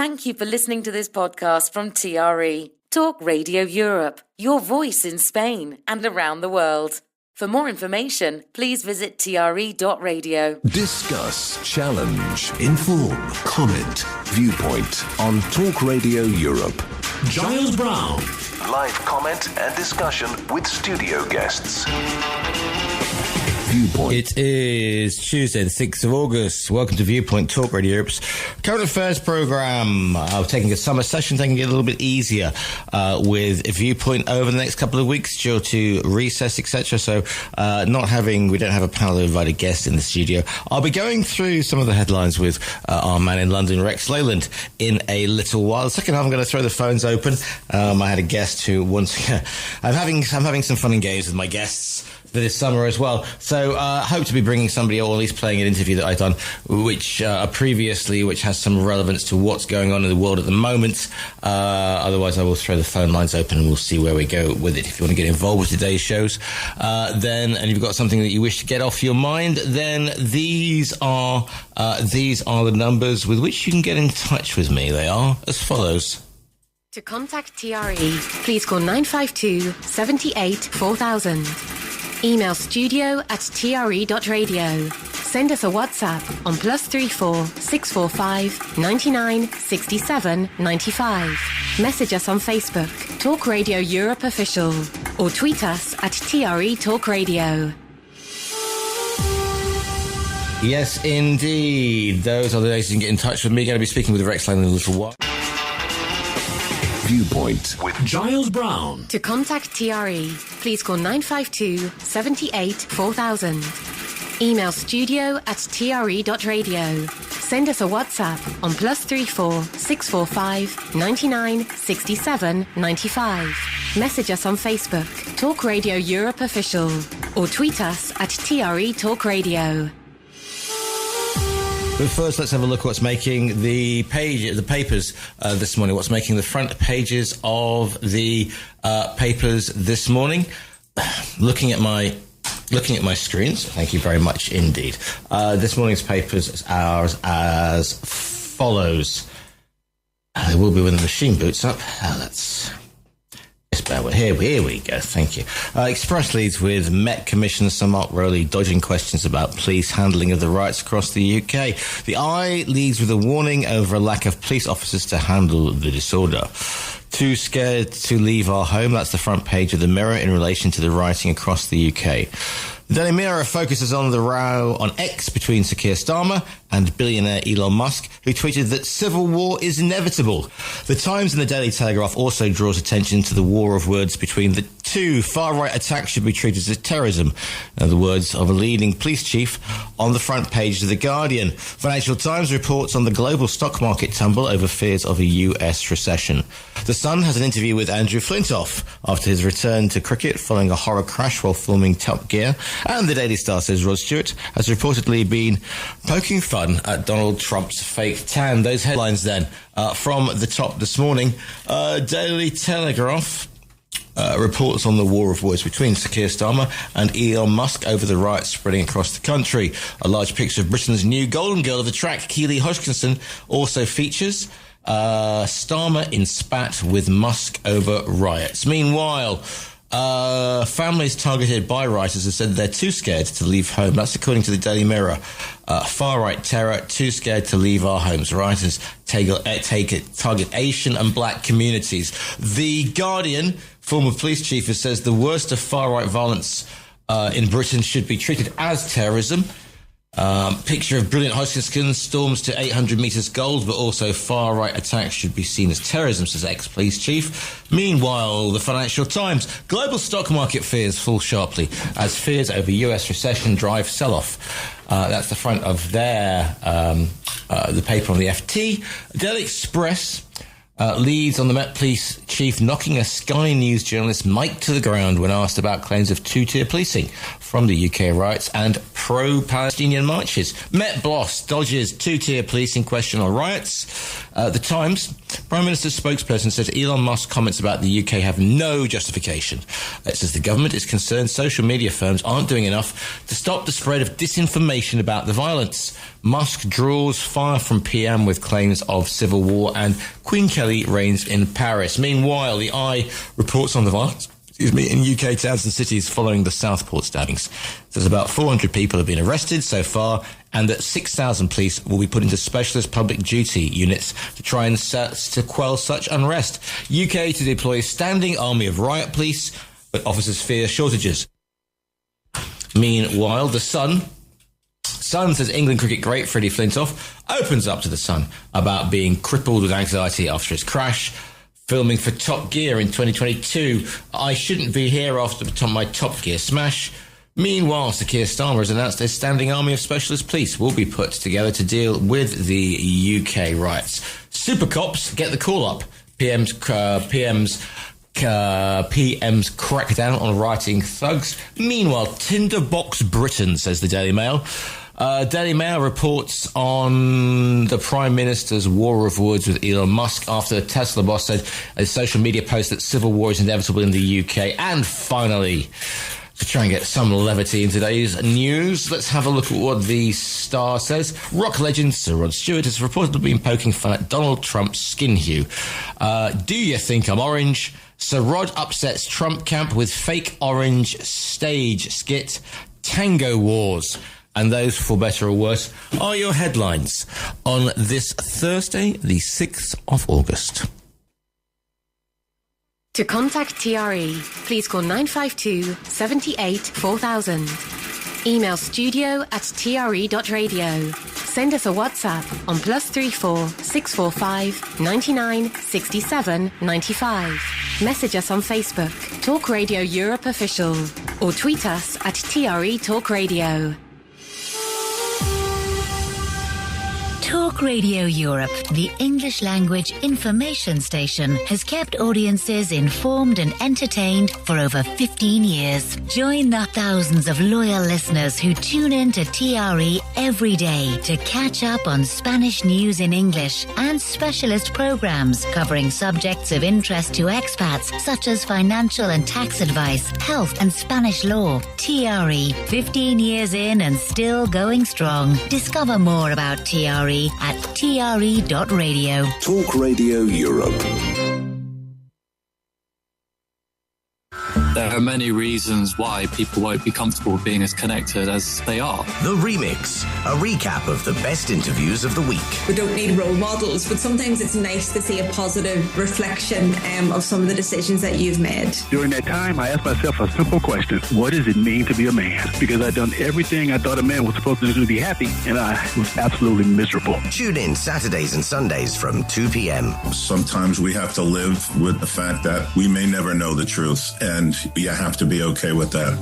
Thank you for listening to this podcast from TRE, Talk Radio Europe, your voice in Spain and around the world. For more information, please visit TRE.radio. Discuss, challenge, inform, comment, viewpoint on Talk Radio Europe. Giles Brown. Live comment and discussion with studio guests. Viewpoint. It is Tuesday, the 6th of August. Welcome to Viewpoint, Talk Radio Europe's current affairs programme. I'm taking a summer session, taking it a little bit easier with Viewpoint over the next couple of weeks due to recess, etc. So we don't have a panel of invited guests in the studio. I'll be going through some of the headlines with our man in London, Rex Leyland, in a little while. The second half, I'm going to throw the phones open. I had a guest who I'm having some fun and games with my guests for this summer as well. So hope to be bringing somebody, or at least playing an interview that I've done, which has some relevance to what's going on in the world at the moment. Otherwise, I will throw the phone lines open and we'll see where we go with it. If you want to get involved with today's shows, and you've got something that you wish to get off your mind, then these are the numbers with which you can get in touch with me. They are as follows. To contact TRE, please call 952 78 4000. Email studio@tre.radio. Send us a WhatsApp on +34 645 99 67 95. Message us on Facebook, Talk Radio Europe Official, or tweet us at TRE Talk Radio. Yes, indeed. Those are the days you can get in touch with me. Going to be speaking with Rex Lane in a little while. Viewpoint with Giles Brown. To contact TRE, please call 952 78 4000. Email studio@tre.radio. Send us a WhatsApp on +34 645 99 67 95. Message us on Facebook, Talk Radio Europe Official, or tweet us at TRE Talk Radio. But first, let's have a look at what's making the papers this morning. What's making the front pages of the papers this morning? Looking at my screens. Thank you very much indeed. This morning's papers are as follows. They will be when the machine boots up. Here we go. Thank you. Express leads with Met Commissioner Sir Mark Rowley dodging questions about police handling of the riots across the UK. The Eye leads with a warning over a lack of police officers to handle the disorder. Too scared to leave our home. That's the front page of the Mirror in relation to the rioting across the UK. The Daily Mirror focuses on the row on X between Sir Keir Starmer and billionaire Elon Musk, who tweeted that civil war is inevitable. The Times and the Daily Telegraph also draws attention to the war of words between the two. Far-right attacks should be treated as terrorism. The words of a leading police chief on the front page of The Guardian. Financial Times reports on the global stock market tumble over fears of a US recession. The Sun has an interview with Andrew Flintoff after his return to cricket following a horror crash while filming Top Gear. And the Daily Star says Rod Stewart has reportedly been poking fun at Donald Trump's fake tan. Those headlines then from the top this morning. Daily Telegraph reports on the war of words between Sir Keir Starmer and Elon Musk over the riots spreading across the country. A large picture of Britain's new golden girl of the track, Keely Hodgkinson, also features Starmer in spat with Musk over riots. Meanwhile, families targeted by rioters have said they're too scared to leave home. That's according to the Daily Mirror. Far-right terror, too scared to leave our homes. Rioters target Asian and black communities. The Guardian, former police chief, says the worst of far-right violence in Britain should be treated as terrorism. Picture of brilliant Hodgkinson storms to 800 metres gold, but also far-right attacks should be seen as terrorism, says ex-police chief. Meanwhile, the Financial Times, global stock market fears fall sharply as fears over US recession drive sell-off. That's the front of the paper on the FT. Daily Express leads on the Met Police chief knocking a Sky News journalist mic to the ground when asked about claims of two-tier policing from the UK riots and pro-Palestinian marches. Met boss dodges two-tier policing question on riots. The Times, Prime Minister's spokesperson said Elon Musk's comments about the UK have no justification. It says the government is concerned social media firms aren't doing enough to stop the spread of disinformation about the violence. Musk draws fire from PM with claims of civil war, and Queen Kelly reigns in Paris. Meanwhile, the Eye reports on the violence in UK towns and cities following the Southport stabbings. There's about 400 people have been arrested so far, and that 6,000 police will be put into specialist public duty units to try and to quell such unrest. UK to deploy a standing army of riot police, but officers fear shortages. Meanwhile, the Sun says England cricket great Freddie Flintoff opens up to the Sun about being crippled with anxiety after his crash. Filming for Top Gear in 2022. I shouldn't be here after my Top Gear smash. Meanwhile, Sir Keir Starmer has announced a standing army of specialist police will be put together to deal with the UK riots. Super cops get the call up. PM's crackdown on rioting thugs. Meanwhile, Tinderbox Britain, says the Daily Mail. Daily Mail reports on the Prime Minister's war of words with Elon Musk after the Tesla boss said a social media post that civil war is inevitable in the UK. And finally, to try and get some levity in today's news, let's have a look at what the Star says. Rock legend Sir Rod Stewart has reportedly been poking fun at Donald Trump's skin hue. Do you think I'm orange? Sir Rod upsets Trump camp with fake orange stage skit. Tango Wars. And those, for better or worse, are your headlines on this Thursday, the 6th of August. To contact TRE, please call 952 78 4000. Email studio@tre.radio. Send us a WhatsApp on +34 645 99 67 95. Message us on Facebook, Talk Radio Europe Official, or tweet us at TRE Talk Radio. Talk Radio Europe, the English language information station, has kept audiences informed and entertained for over 15 years. Join the thousands of loyal listeners who tune in to TRE every day to catch up on Spanish news in English and specialist programs covering subjects of interest to expats such as financial and tax advice, health and Spanish law. TRE, 15 years in and still going strong. Discover more about TRE at tre.radio. Talk Radio Europe. There are many reasons why people won't be comfortable being as connected as they are. The Remix, a recap of the best interviews of the week. We don't need role models, but sometimes it's nice to see a positive reflection of some of the decisions that you've made. During that time, I asked myself a simple question. What does it mean to be a man? Because I'd done everything I thought a man was supposed to do to be happy, and I was absolutely miserable. Tune in Saturdays and Sundays from 2 p.m. Sometimes we have to live with the fact that we may never know the truth, and you have to be okay with that.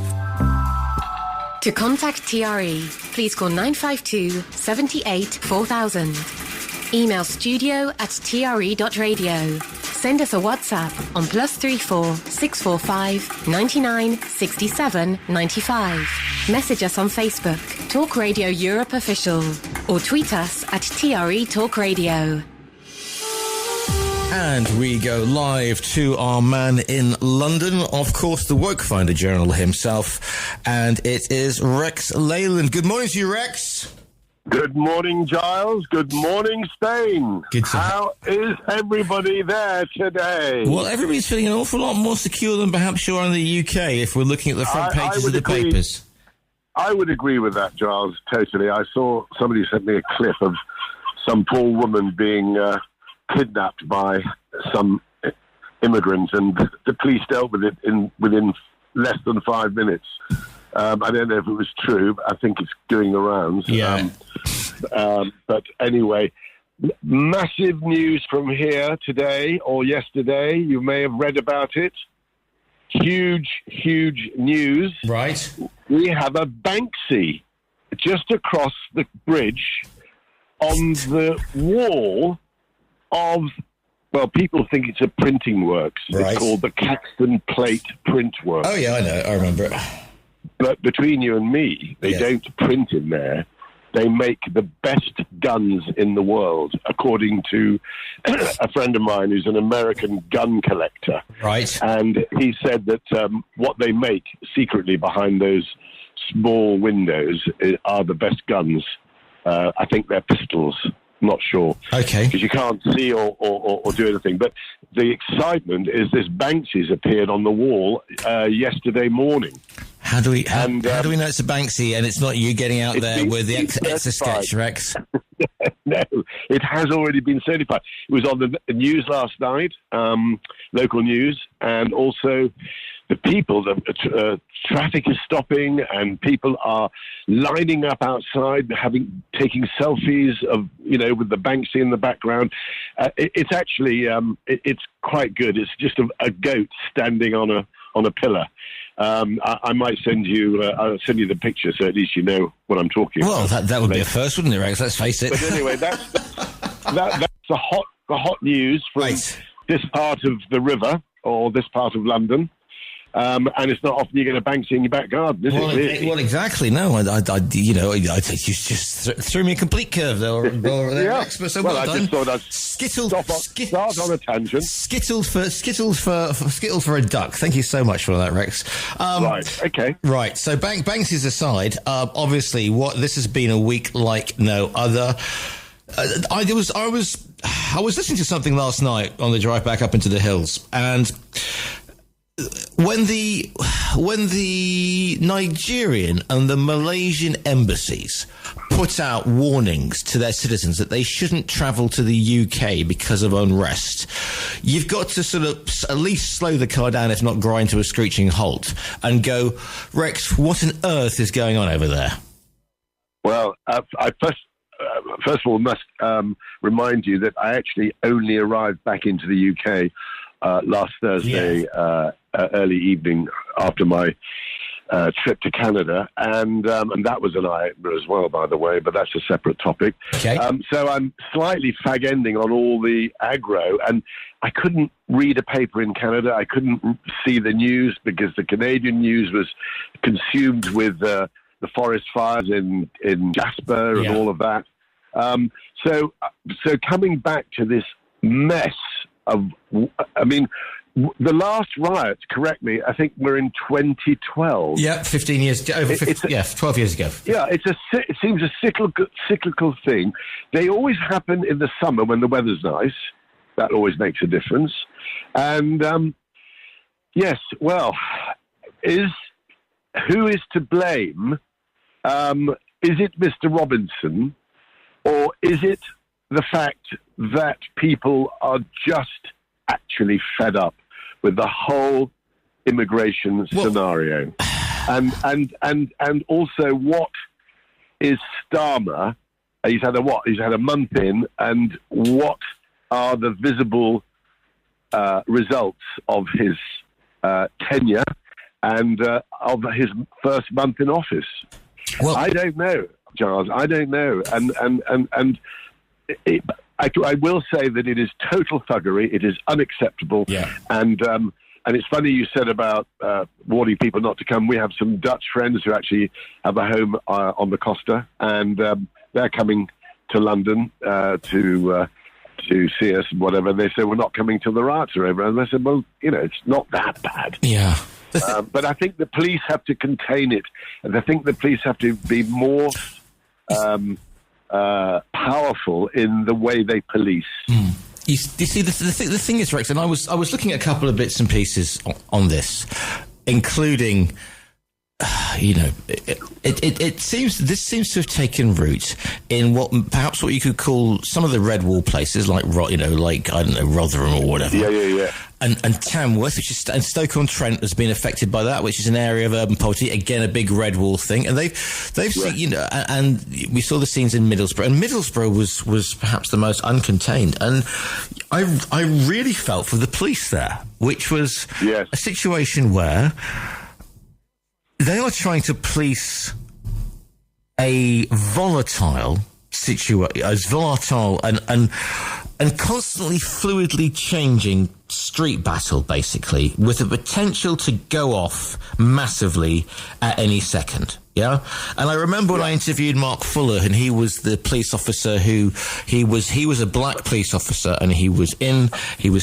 To contact TRE, please call 952 78 4000. Email studio@tre.radio. Send us a WhatsApp on +34 645 99 67 95. Message us on Facebook, Talk Radio Europe Official, or tweet us at TRE Talk Radio. And we go live to our man in London, of course, the Woke Finder Journal himself, and it is Rex Leyland. Good morning to you, Rex. Good morning, Giles. Good morning, Spain. How is everybody there today? Well, everybody's feeling an awful lot more secure than perhaps you are in the UK if we're looking at the front pages of the papers. I would agree with that, Giles, totally. I saw somebody sent me a clip of some poor woman being kidnapped by some immigrants, and the police dealt with it within less than 5 minutes. I don't know if it was true, but I think it's doing the rounds. Yeah. But anyway, massive news from here today or yesterday. You may have read about it. Huge, huge news. Right. We have a Banksy just across the bridge on the wall of, well, people think it's a printing works. Right. It's called the Caxton Plate Print Works. Oh, yeah, I know. I remember it. But between you and me, they don't print in there. they make the best guns in the world, according to a friend of mine who's an American gun collector. Right. And he said that what they make secretly behind those small windows are the best guns. I think they're pistols. Not sure. Okay. Because you can't see or do anything. But the excitement is this Banksy's appeared on the wall yesterday morning. How do we know it's a Banksy and it's not you getting out there with the Etch-a-Sketch, Rex? No, it has already been certified. It was on the news last night, local news, and also the people, the traffic is stopping and people are lining up outside, taking selfies of, with the Banksy in the background. It's actually, it's quite good. It's just a goat standing on a pillar. I might send you. I'll send you the picture so at least you know what I'm talking about. Well, that would be a first, wouldn't it, Rex? Let's face it. But anyway, that's the hot news from this part of the river or this part of London. And it's not often you get a Banksy in your back garden, is it? Really? Well, exactly. No, I you just threw me a complete curve there. Yeah. Rex, so well, well I done. just thought I'd start on a tangent. Skittled for a duck. Thank you so much for that, Rex. Right. Okay. Right. So Banksy's aside, obviously, this has been a week like no other. I was listening to something last night on the drive back up into the hills, and when the Nigerian and the Malaysian embassies put out warnings to their citizens that they shouldn't travel to the UK because of unrest, you've got to sort of at least slow the car down, if not grind to a screeching halt, and go, Rex, what on earth is going on over there? Well, I first of all must remind you that I actually only arrived back into the UK last Thursday early evening after my trip to Canada, and that was an eye-opener as well, by the way, but that's a separate topic. Okay. So I'm slightly fag-ending on all the aggro, and I couldn't read a paper in Canada. I couldn't see the news because the Canadian news was consumed with the forest fires in Jasper and all of that. So coming back to this mess of, the last riots, correct me, I think we're in 2012. Yeah, 15 years, 12 years ago. Yeah, it seems a cyclical thing. They always happen in the summer when the weather's nice. That always makes a difference. And, yes, well, who is to blame? Is it Mr. Robinson, or is it the fact that people are just actually fed up with the whole immigration scenario? And also, what is Starmer? He's had a month in, and what are the visible results of his tenure and of his first month in office? Well, I don't know, Giles. I don't know, and I will say that it is total thuggery. It is unacceptable. Yeah. And it's funny you said about warning people not to come. We have some Dutch friends who actually have a home on the Costa, and they're coming to London to see us and whatever. And they say, we're not coming till the riots are over. And I said, well, it's not that bad. Yeah. But I think the police have to contain it. And I think the police have to be more powerful in the way they police. You see, the thing is, Rex, and I was looking at a couple of bits and pieces on this, including, it seems to have taken root in what you could call some of the red wall places, like I don't know, Rotherham or whatever. Yeah. And Tamworth, and Stoke-on-Trent has been affected by that, which is an area of urban poverty. Again, a big red wall thing. And they've seen, and we saw the scenes in Middlesbrough. And Middlesbrough was perhaps the most uncontained. And I really felt for the police there, which was a situation where they are trying to police a volatile situation, as volatile and constantly fluidly changing street battle, basically, with the potential to go off massively at any second. Yeah, and I remember when I interviewed Mark Fuller, and he was the police officer who he was a black police officer, and he was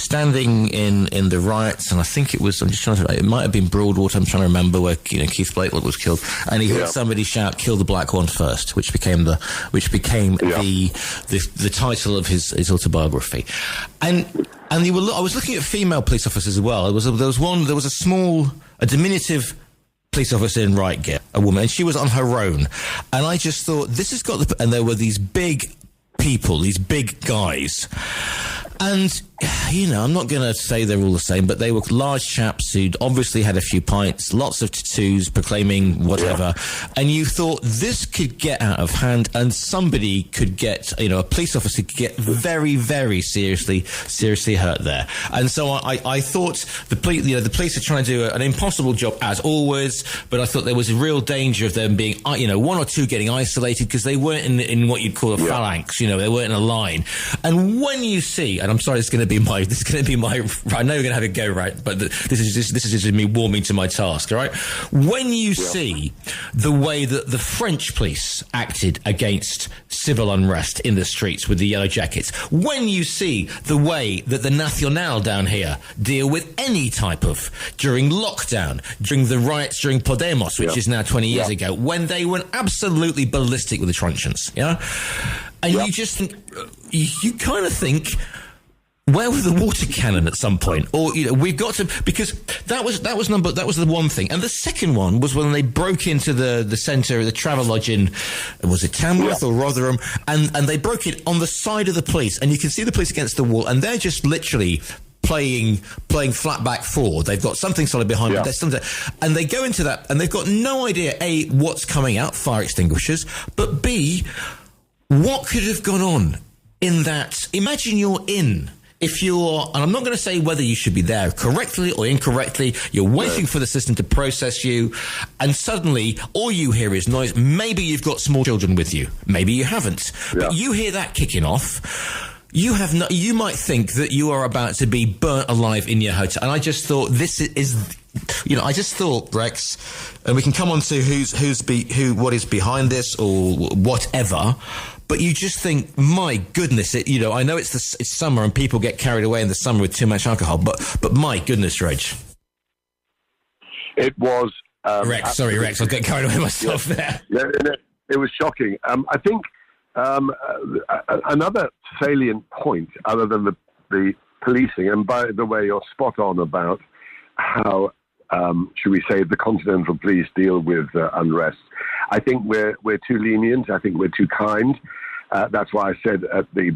standing in the riots, and I think it might have been Broadwater. I'm trying to remember where Keith Blakelock was killed, and he heard somebody shout, "Kill the black one first," which became the title of his autobiography, and I was looking at female police officers as well. There was a diminutive police officer in Reigate, a woman, and she was on her own. And I just thought, this has got and there were these big people, these big guys. And, I'm not going to say they're all the same, but they were large chaps who'd obviously had a few pints, lots of tattoos, proclaiming whatever. Yeah. And you thought this could get out of hand, and somebody could get, a police officer could get very, very seriously hurt there. And so I thought the police are trying to do an impossible job as always, but I thought there was a real danger of them being, one or two getting isolated because they weren't in what you'd call a phalanx, they weren't in a line. And when you see, and I'm sorry, this is going to be my, I know you're going to have a go, right? But this is just me warming to my task, all right? When you see the way that the French police acted against civil unrest in the streets with the yellow jackets, when you see the way that the Nationale down here deal with any type of, during lockdown, during the riots during Podemos, which is now 20 years ago, when they went absolutely ballistic with the truncheons, and you just think, you kind of think, where was the water cannon at some point? Or, we've got to, because that was the one thing. And the second one was when they broke into the centre of the Travelodge in, was it Tamworth or Rotherham? And they broke it on the side of the police. And you can see the police against the wall, and they're just literally playing flat back forward. They've got something solid behind them. And they go into that, and they've got no idea, A, what's coming out, fire extinguishers, but B, what could have gone on in that? Imagine you're in. If you're, and I'm not going to say whether you should be there correctly or incorrectly, you're waiting for the system to process you, and suddenly all you hear is noise. Maybe you've got small children with you. Maybe you haven't. But you hear that kicking off. You might think that you are about to be burnt alive in your hotel. And I just thought I just thought, Rex, and we can come on to what is behind this or whatever. But you just think, my goodness, I know it's summer and people get carried away in the summer with too much alcohol, but my goodness, Reg. It was... Rex, sorry, Rex, I'll get carried away myself there. Yeah, it was shocking. I think another salient point, other than the policing, and by the way, you're spot on about how, should we say, the Continental Police deal with unrest. I think we're too lenient. I think we're too kind. That's why I said at the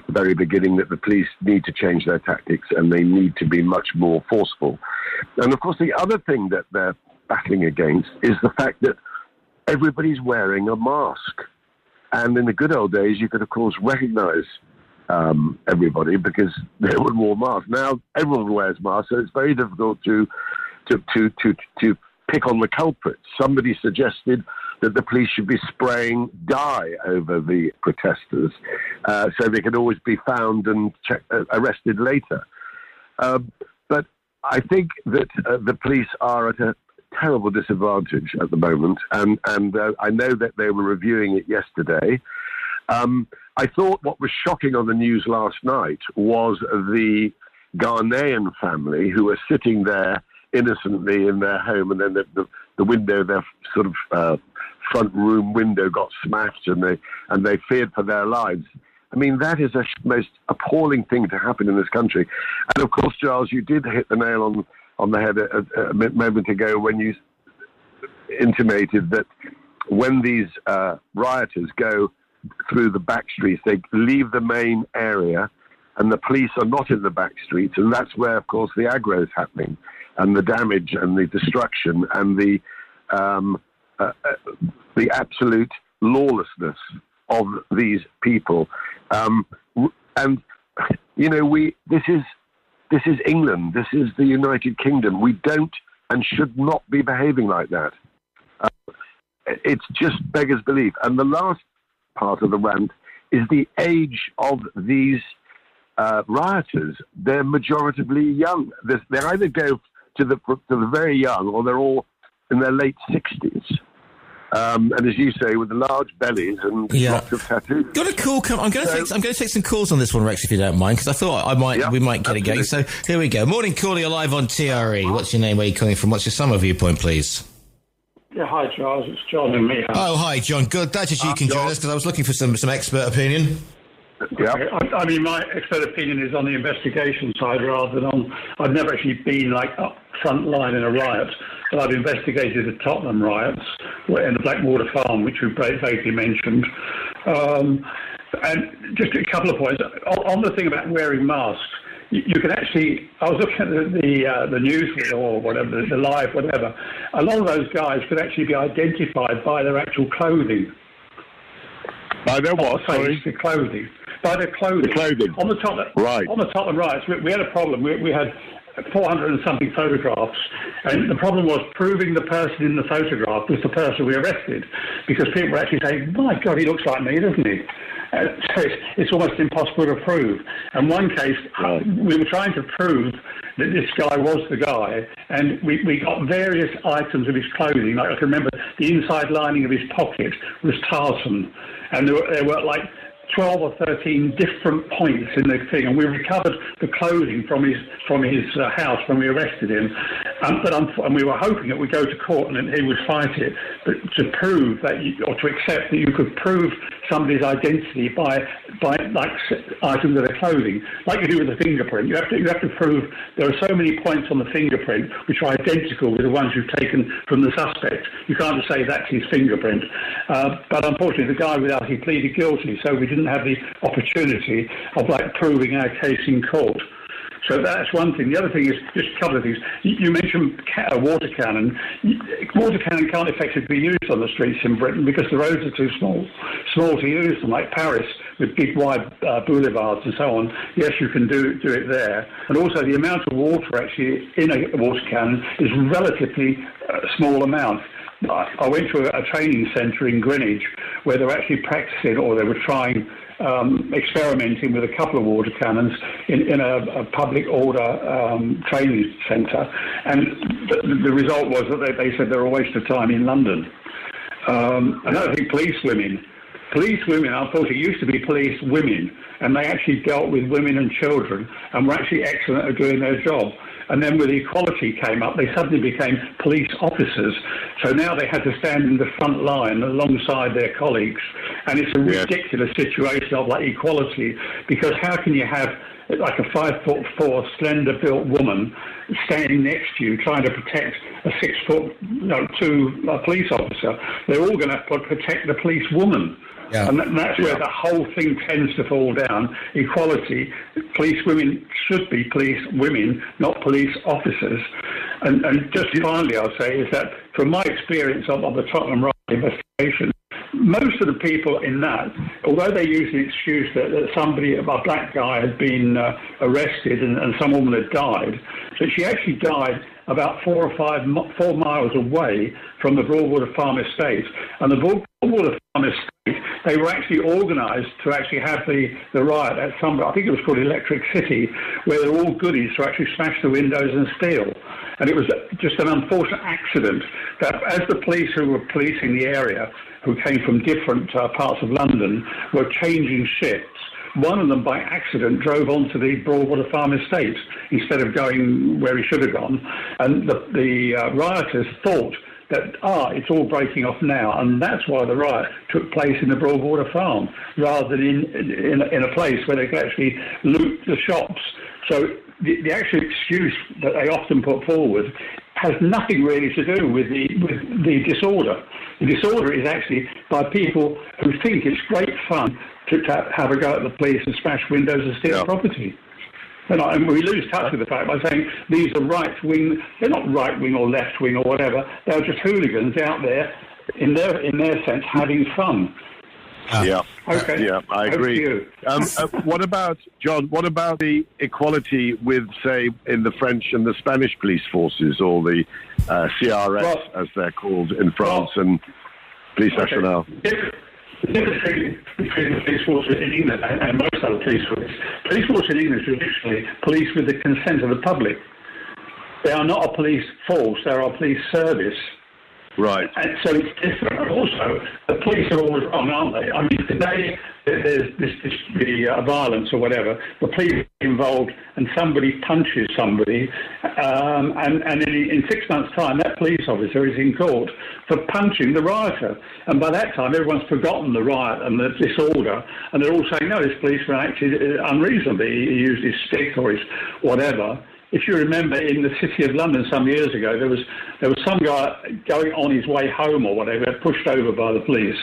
very beginning that the police need to change their tactics and they need to be much more forceful. And of course, the other thing that they're battling against is the fact that everybody's wearing a mask. And in the good old days, you could, of course, recognize everybody because they would wear masks. Now everyone wears masks, so it's very difficult to pick on the culprits. Somebody suggested that the police should be spraying dye over the protesters so they could always be found and arrested later. But I think that the police are at a terrible disadvantage at the moment, and I know that they were reviewing it yesterday. I thought what was shocking on the news last night was the Ghanaian family who were sitting there innocently in their home, and then the window, their sort of front room window, got smashed, and they feared for their lives. I mean, that is the most appalling thing to happen in this country. And of course, Giles, you did hit the nail on the head a moment ago when you intimated that when these rioters go through the back streets, they leave the main area, and the police are not in the back streets, and that's where, of course, the aggro is happening, and the damage and the destruction and the absolute lawlessness of these people. And this is England. This is the United Kingdom. We don't and should not be behaving like that. It's just beggars belief. And the last part of the rant is the age of these rioters. They're majoritively young. They either go to the very young, or they're all in their late 60s. and as you say, with the large bellies and lots of tattoos. Got a call. I'm going to take some calls on this one, Rex, if you don't mind, because I thought we might get it going. So here we go. Morning, caller. You're live on TRE. What's your name? Where are you calling from? What's your summer viewpoint, please? Yeah, hi, Charles. It's John and me. Oh, hi, John. Good. Glad that you can join us, because I was looking for some expert opinion. Yeah. I mean, my expert opinion is on the investigation side rather than on... I've never actually been, up front line in a riot, but I've investigated the Tottenham riots in the Blackwater Farm, which we vaguely mentioned. And just a couple of points. On the thing about wearing masks, you can actually... I was looking at the news or whatever, the live, whatever. A lot of those guys could actually be identified by their actual clothing. By their what? Sorry? The clothing. By their clothing. The clothing. On the Tottenham riots, we had a problem. We had 400 and something photographs, and the problem was proving the person in the photograph was the person we arrested, because people were actually saying, "My God, he looks like me, doesn't he?" So it's almost impossible to prove. In one case, we were trying to prove that this guy was the guy, and we got various items of his clothing. Like I can remember the inside lining of his pocket was tartan, and there were 12 or 13 different points in the thing, and we recovered the clothing from his house when we arrested him. And we were hoping that we'd go to court and he would fight it, but to prove that, or to accept that you could prove somebody's identity by items of their clothing, like you do with the fingerprint. You have to prove there are so many points on the fingerprint which are identical with the ones you've taken from the suspect. You can't just say that's his fingerprint. But unfortunately, the guy he pleaded guilty, so we didn't have the opportunity of proving our case in court. So that's one thing. The other thing is just a couple of things. You mentioned a water cannon. Water cannon can't effectively be used on the streets in Britain because the roads are too small to use them, like Paris with big wide boulevards and so on. Yes, you can do it there. And also the amount of water actually in a water cannon is relatively small amount. I went to a training centre in Greenwich where they were actually practicing, or they were trying, experimenting with a couple of water cannons in a public order training centre. And the result was that they said they're a waste of time in London. Another thing, police women, unfortunately, used to be police women, and they actually dealt with women and children and were actually excellent at doing their job. And then when equality came up, they suddenly became police officers. So now they had to stand in the front line alongside their colleagues. And it's a ridiculous situation of equality, because how can you have a 5'4", slender-built woman standing next to you trying to protect a 6'2" police officer? They're all going to protect the police woman. Yeah. And that's where the whole thing tends to fall down. Equality. Police women should be police women, not police officers. And just finally, I'll say, is that from my experience of the Tottenham riot investigation, most of the people in that, although they use the excuse that somebody, a black guy, had been arrested and some woman had died, that she actually died about 4 miles away from the Broadwater Farm Estate. And the Broadwater Farm Estate, they were actually organised to actually have the riot at I think it was called Electric City, where they were all goodies to actually smash the windows and steal. And it was just an unfortunate accident that as the police who were policing the area, who came from different parts of London, were changing shifts, one of them by accident drove onto the Broadwater Farm Estate instead of going where he should have gone. And the rioters thought that, it's all breaking off now, and that's why the riot took place in the Broadwater Farm rather than in a place where they could actually loot the shops. So the actual excuse that they often put forward has nothing really to do with the disorder. The disorder is actually by people who think it's great fun to have a go at the police and smash windows and steal property. And we lose touch with the fact by saying these are right-wing. They're not right-wing or left-wing or whatever. They're just hooligans out there, in their sense, having fun. Okay. Yeah, I agree. What about, John, what about the equality with, say, in the French and the Spanish police forces, or the CRS, as they're called in France, and Police Nationale? The difference between the police force in England and most other police forces. Police force in England is traditionally police with the consent of the public. They are not a police force, they are a police service. Right. And so it's different. And also, the police are always wrong, aren't they? I mean, today there's the violence or whatever. The police are involved, and somebody punches somebody, and in 6 months' time, that police officer is in court for punching the rioter. And by that time, everyone's forgotten the riot and the disorder, and they're all saying, no, this policeman acted unreasonably. He used his stick or his whatever. If you remember, in the City of London some years ago, there was some guy going on his way home or whatever, pushed over by the police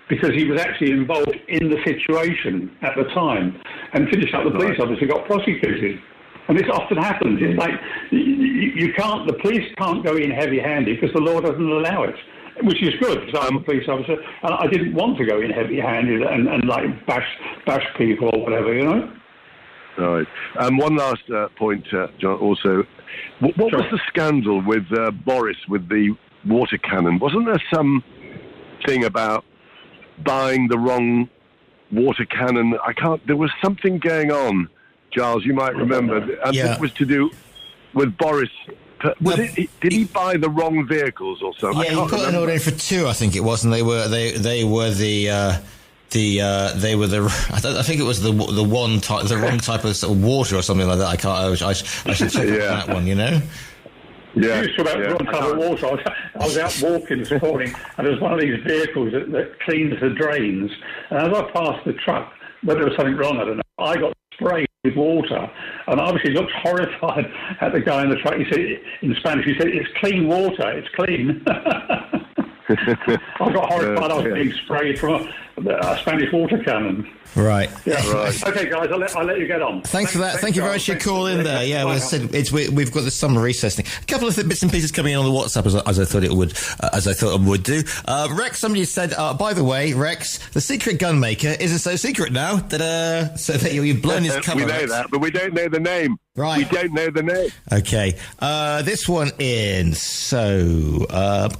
because he was actually involved in the situation at the time, and finished up. The police officer got prosecuted, and this often happens. It's like the police can't go in heavy-handed because the law doesn't allow it. Which is good, because I'm a police officer, and I didn't want to go in heavy-handed and like bash people or whatever, you know. Right. One last point, John, also. What was the scandal with Boris with the water cannon? Wasn't there some thing about buying the wrong water cannon? There was something going on, Giles, you might remember. And it was to do with Boris. Did he buy the wrong vehicles or something? Yeah, he put an order in for 2, I think it was, and they were the I think it was the wrong type of sort of water or something like that. I should check that one, you know. Yeah. You talk about the wrong type of water. I was out walking this morning, and there was one of these vehicles that cleans the drains. And as I passed the truck, whether there was something wrong, I don't know, I got sprayed with water, and obviously looked horrified at the guy in the truck. He said, in Spanish, it's clean water, it's clean. I got horrified. I was being sprayed from a Spanish water cannon. Right. Yeah. Right. Okay, guys, I'll let you get on. Thanks for that. Thank you very much for your call in there. Yeah, well, we've got the summer recess thing. A couple of bits and pieces coming in on the WhatsApp as I thought it would do. Rex, somebody said, by the way, Rex, the secret gun maker isn't so secret now. So that you've blown his cover. We know that, but we don't know the name. Right. We don't know the name. Okay. This one in. So,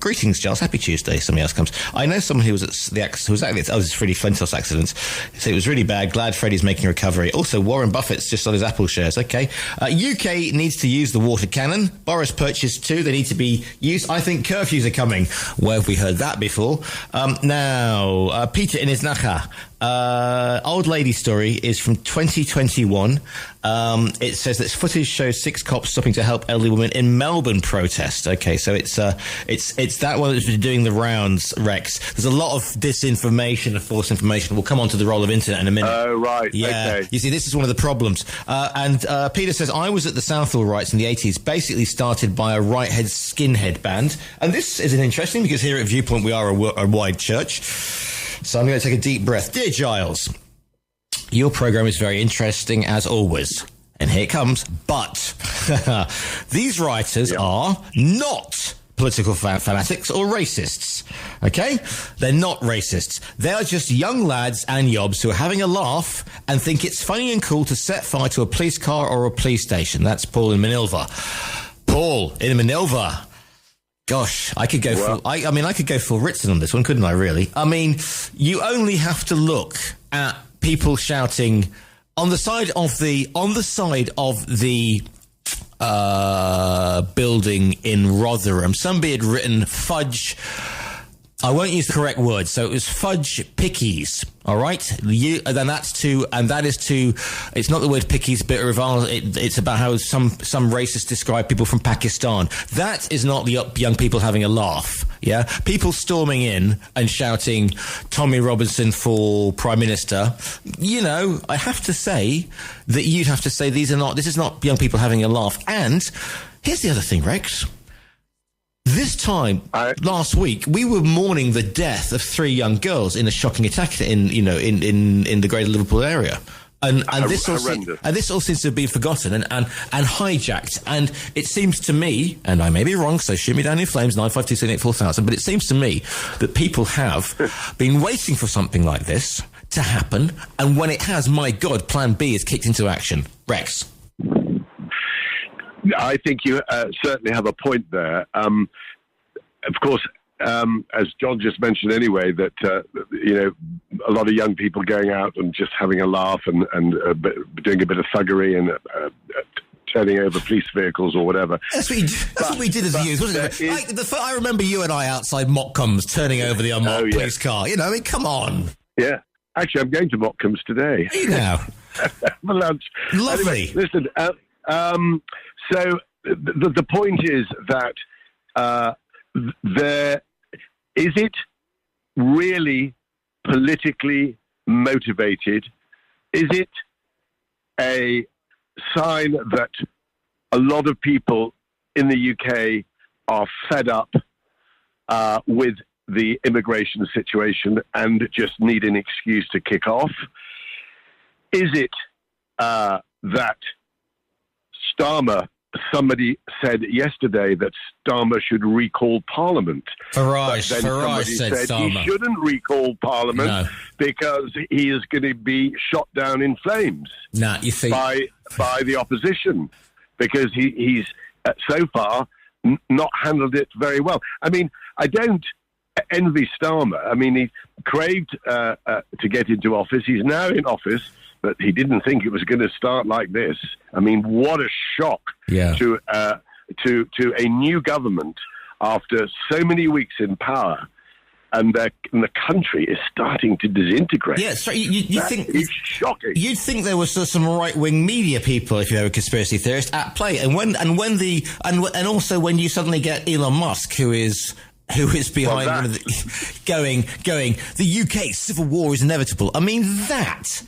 greetings, Giles. Happy Tuesday. Somebody else comes. I know someone who was at the accident. Who was at this Freddie Flintoff accident. So it was really bad. Glad Freddie's making a recovery. Also, Warren Buffett's just on his Apple shares. Okay. UK needs to use the water cannon. Boris purchased 2. They need to be used. I think curfews are coming. Where have we heard that before? Now, Peter in his Nacha. Old lady story is from 2021. It says that footage shows 6 cops stopping to help elderly women in Melbourne protest. Okay, so it's that one that's been doing the rounds, Rex. There's a lot of disinformation and false information. We'll come on to the role of internet in a minute. Oh, right. Yeah. Okay. You see, this is one of the problems. And Peter says, I was at the Southall riots in the 80s, basically started by a right-head skinhead band. And this is interesting because here at Viewpoint we are a wide church. So I'm going to take a deep breath. Dear Giles, your program is very interesting as always. And here it comes. But these writers are not political fanatics or racists. Okay? They're not racists. They are just young lads and yobs who are having a laugh and think it's funny and cool to set fire to a police car or a police station. That's Paul in Manilva. Paul in Manilva. Gosh, I could go full. I could go full Ritson on this one, couldn't I? Really? I mean, you only have to look at people shouting on the side of the building in Rotherham. Somebody had written fudge. I won't use the correct word, so it was fudge pickies. All right, it's not the word pickies, but it's about how some racists describe people from Pakistan. That is not the young people having a laugh. Yeah, people storming in and shouting Tommy Robinson for Prime Minister. You know, I have to say that you'd have to say this is not young people having a laugh. And here's the other thing, Rex. This time last week, we were mourning the death of 3 young girls in a shocking attack in the greater Liverpool area. And this all seems to have been forgotten and hijacked. And it seems to me, and I may be wrong, so shoot me down in flames, 952784000, but it seems to me that people have been waiting for something like this to happen. And when it has, my God, Plan B is kicked into action. Rex. I think you certainly have a point there. Of course, as John just mentioned anyway, that, a lot of young people going out and just having a laugh and doing a bit of thuggery and turning over police vehicles or whatever. That's what we did as youth, wasn't it? I remember you and I outside Mottcombs turning over the unmarked police car. You know, I mean, come on. Yeah. Actually, I'm going to Mottcombs today. Are you now? For lunch. Lovely. Anyway, listen, so the point is that is it really politically motivated? Is it a sign that a lot of people in the UK are fed up with the immigration situation and just need an excuse to kick off? Is it that somebody said yesterday that Starmer should recall Parliament? Farage said Starmer. He shouldn't recall Parliament because he is going to be shot down in flames you see, by the opposition, because he's so far not handled it very well. I mean, I don't envy Starmer. I mean, he craved to get into office. He's now in office, but he didn't think it was going to start like this. I mean, what a shock to a new government after so many weeks in power, and the country is starting to disintegrate. Yeah, so you think it's shocking. You'd think there was some right-wing media people, if you're a conspiracy theorist, at play, and also when you suddenly get Elon Musk, who is behind one of the going, the UK civil war is inevitable. I mean,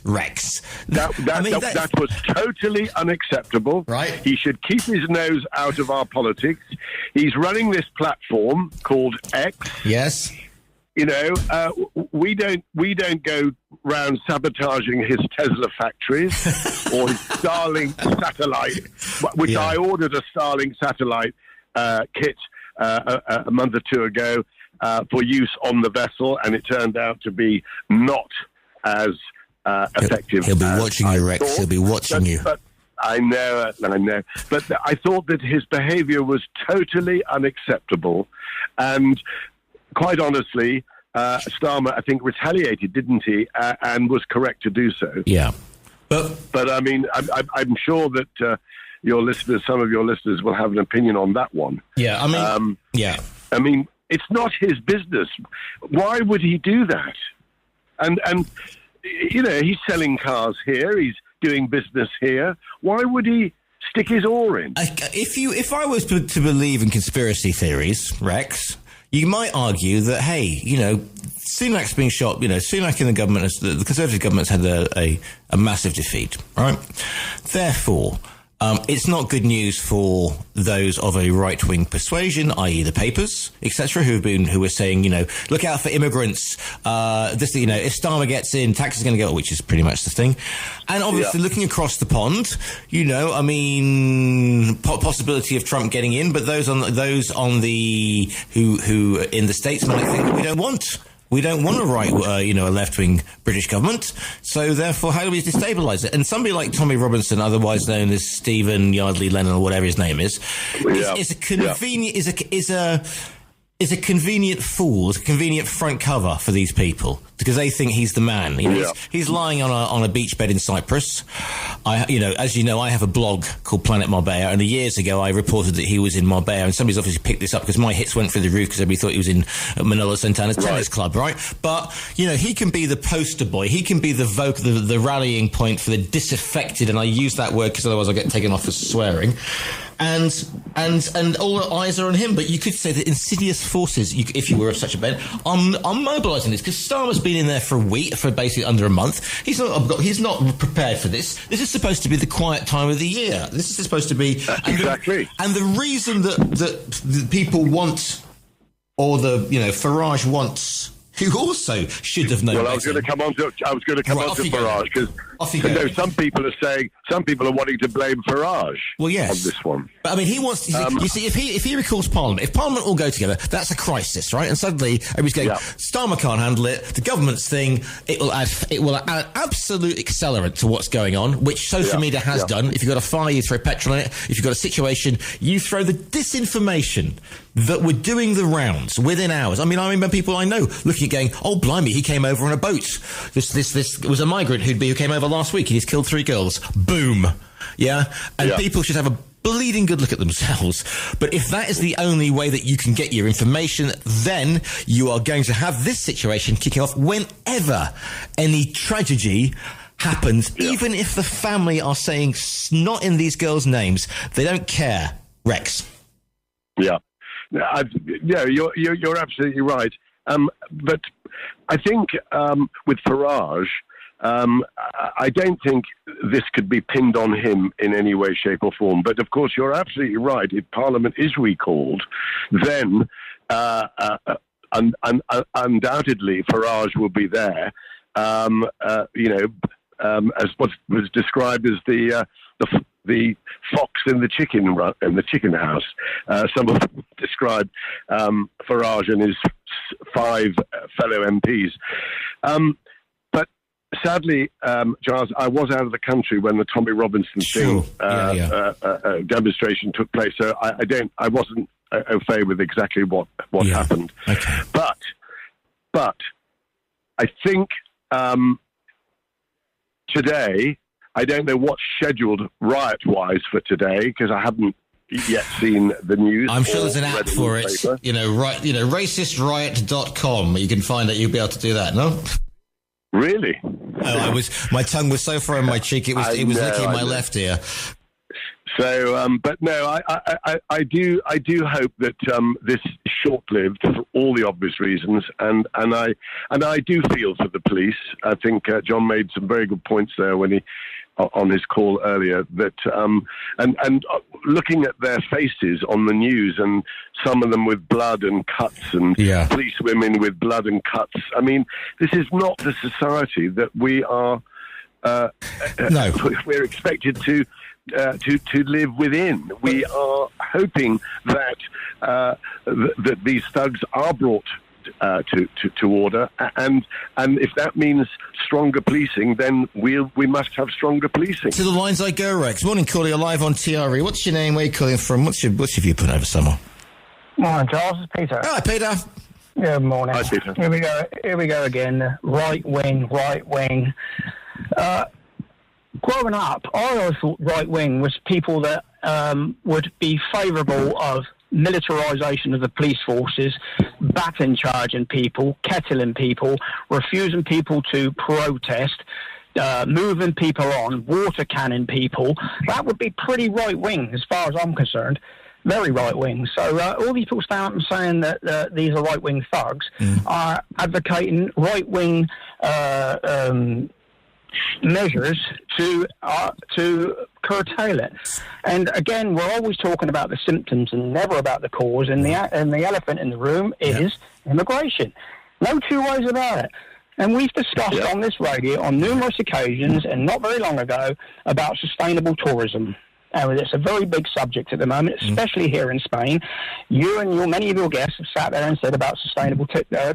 Rex. That was totally unacceptable. Right. He should keep his nose out of our politics. He's running this platform called X. Yes. You know, we don't go round sabotaging his Tesla factories or his Starlink satellite, which I ordered a Starlink satellite kit a month or two ago for use on the vessel, and it turned out to be not as effective. He'll be watching you, Rex. Thought. He'll be watching you. But I know. But I thought that his behaviour was totally unacceptable, and quite honestly, Starmer, I think, retaliated, didn't he? And was correct to do so. Yeah. But I mean, I'm sure that some of your listeners will have an opinion on that one. Yeah, I mean, I mean, it's not his business. Why would he do that? And you know, he's selling cars here. He's doing business here. Why would he stick his oar in? If I was to believe in conspiracy theories, Rex, you might argue that, hey, you know, Sunak's being shot. You know, Sunak in the government, the Conservative government's had a massive defeat, right? Therefore, it's not good news for those of a right-wing persuasion, i.e. the papers, etc., who were saying, you know, look out for immigrants. You know, if Starmer gets in, taxes are going to go up, which is pretty much the thing. And obviously, looking across the pond, you know, I mean, possibility of Trump getting in, but those on the who in the States might think we don't want a left-wing British government. So therefore, how do we destabilise it? And somebody like Tommy Robinson, otherwise known as Stephen Yardley Lennon or whatever his name is a convenient fool, is a convenient front cover for these people because they think he's the man. You know, he's lying on a beach bed in Cyprus. As you know, I have a blog called Planet Marbella, and years ago I reported that he was in Marbella, and somebody's obviously picked this up because my hits went through the roof because everybody thought he was in Manolo Santana's tennis club, right? But you know, he can be the poster boy. He can be the rallying point for the disaffected, and I use that word because otherwise I'll get taken off for swearing. And all eyes are on him. But you could say that insidious forces, if you were of such a bent, are mobilising this because Starmer's been in there for a week, for basically under a month. He's not prepared for this. This is supposed to be the quiet time of the year. This is supposed to be exactly. And the reason that the people want, or Farage wants, who also should have known. Well, I was going to come on to Farage because some people are wanting to blame Farage. Well, yes, on this one. But I mean, he wants. You see, if he recalls Parliament, if Parliament all go together, that's a crisis, right? And suddenly everybody's going, Starmer can't handle it. The government's thing, it will add absolute accelerant to what's going on, which social media has done. If you've got a fire, you throw petrol in it. If you've got a situation, you throw the disinformation that were doing the rounds within hours. I mean, I remember people I know looking at going, oh, blimey, he came over on a boat. This was a migrant who came over last week and he's killed 3 girls. Boom. Yeah? And people should have a bleeding good look at themselves. But if that is the only way that you can get your information, then you are going to have this situation kicking off whenever any tragedy happens, even if the family are saying not in these girls' names. They don't care. Rex. Yeah. You're absolutely right. But I think with Farage, I don't think this could be pinned on him in any way, shape or form. But, of course, you're absolutely right. If Parliament is recalled, then undoubtedly Farage will be there, as what was described as the fox in the chicken house. Some of them described Farage and his 5 fellow MPs. But sadly, Giles, I was out of the country when the Tommy Robinson demonstration took place, so I wasn't au fait with exactly what happened. Okay. But I think today, I don't know what's scheduled riot-wise for today because I haven't yet seen the news. I'm sure there's an app for it. Racistriot.com. You can find it. You'll be able to do that. No. Really? Oh, my tongue was so far in my cheek it was licking my left ear. So, but no, I do hope that this is short-lived for all the obvious reasons, and I do feel for the police. I think John made some very good points there when he on his call earlier that and looking at their faces on the news, and some of them with blood and cuts, and police women with blood and cuts. I mean, this is not the society that we are. No, we're expected to live within. We are hoping that that these thugs are brought to order, and if that means stronger policing, then we must have stronger policing. To the lines I go, Rex. Morning, caller. You're live on TRE. What's your name? Where are you calling from? What's your viewpoint over summer? Morning, Giles. It's Peter. Hi, Peter. Good morning. Hi, Peter. Here we go again. Right wing. Growing up, I always thought right wing was people that would be favourable of militarisation of the police forces, baton charging people, kettling people, refusing people to protest, moving people on, water canning people. That would be pretty right wing as far as I'm concerned. Very right wing. So all these people stand up and saying that these are right wing thugs are advocating right wing measures to curtail it. And again, we're always talking about the symptoms and never about the cause. And the elephant in the room is immigration. No two ways about it. And we've discussed on this radio on numerous occasions, and not very long ago, about sustainable tourism. And it's a very big subject at the moment, especially here in Spain. You and many of your guests have sat there and said about sustainable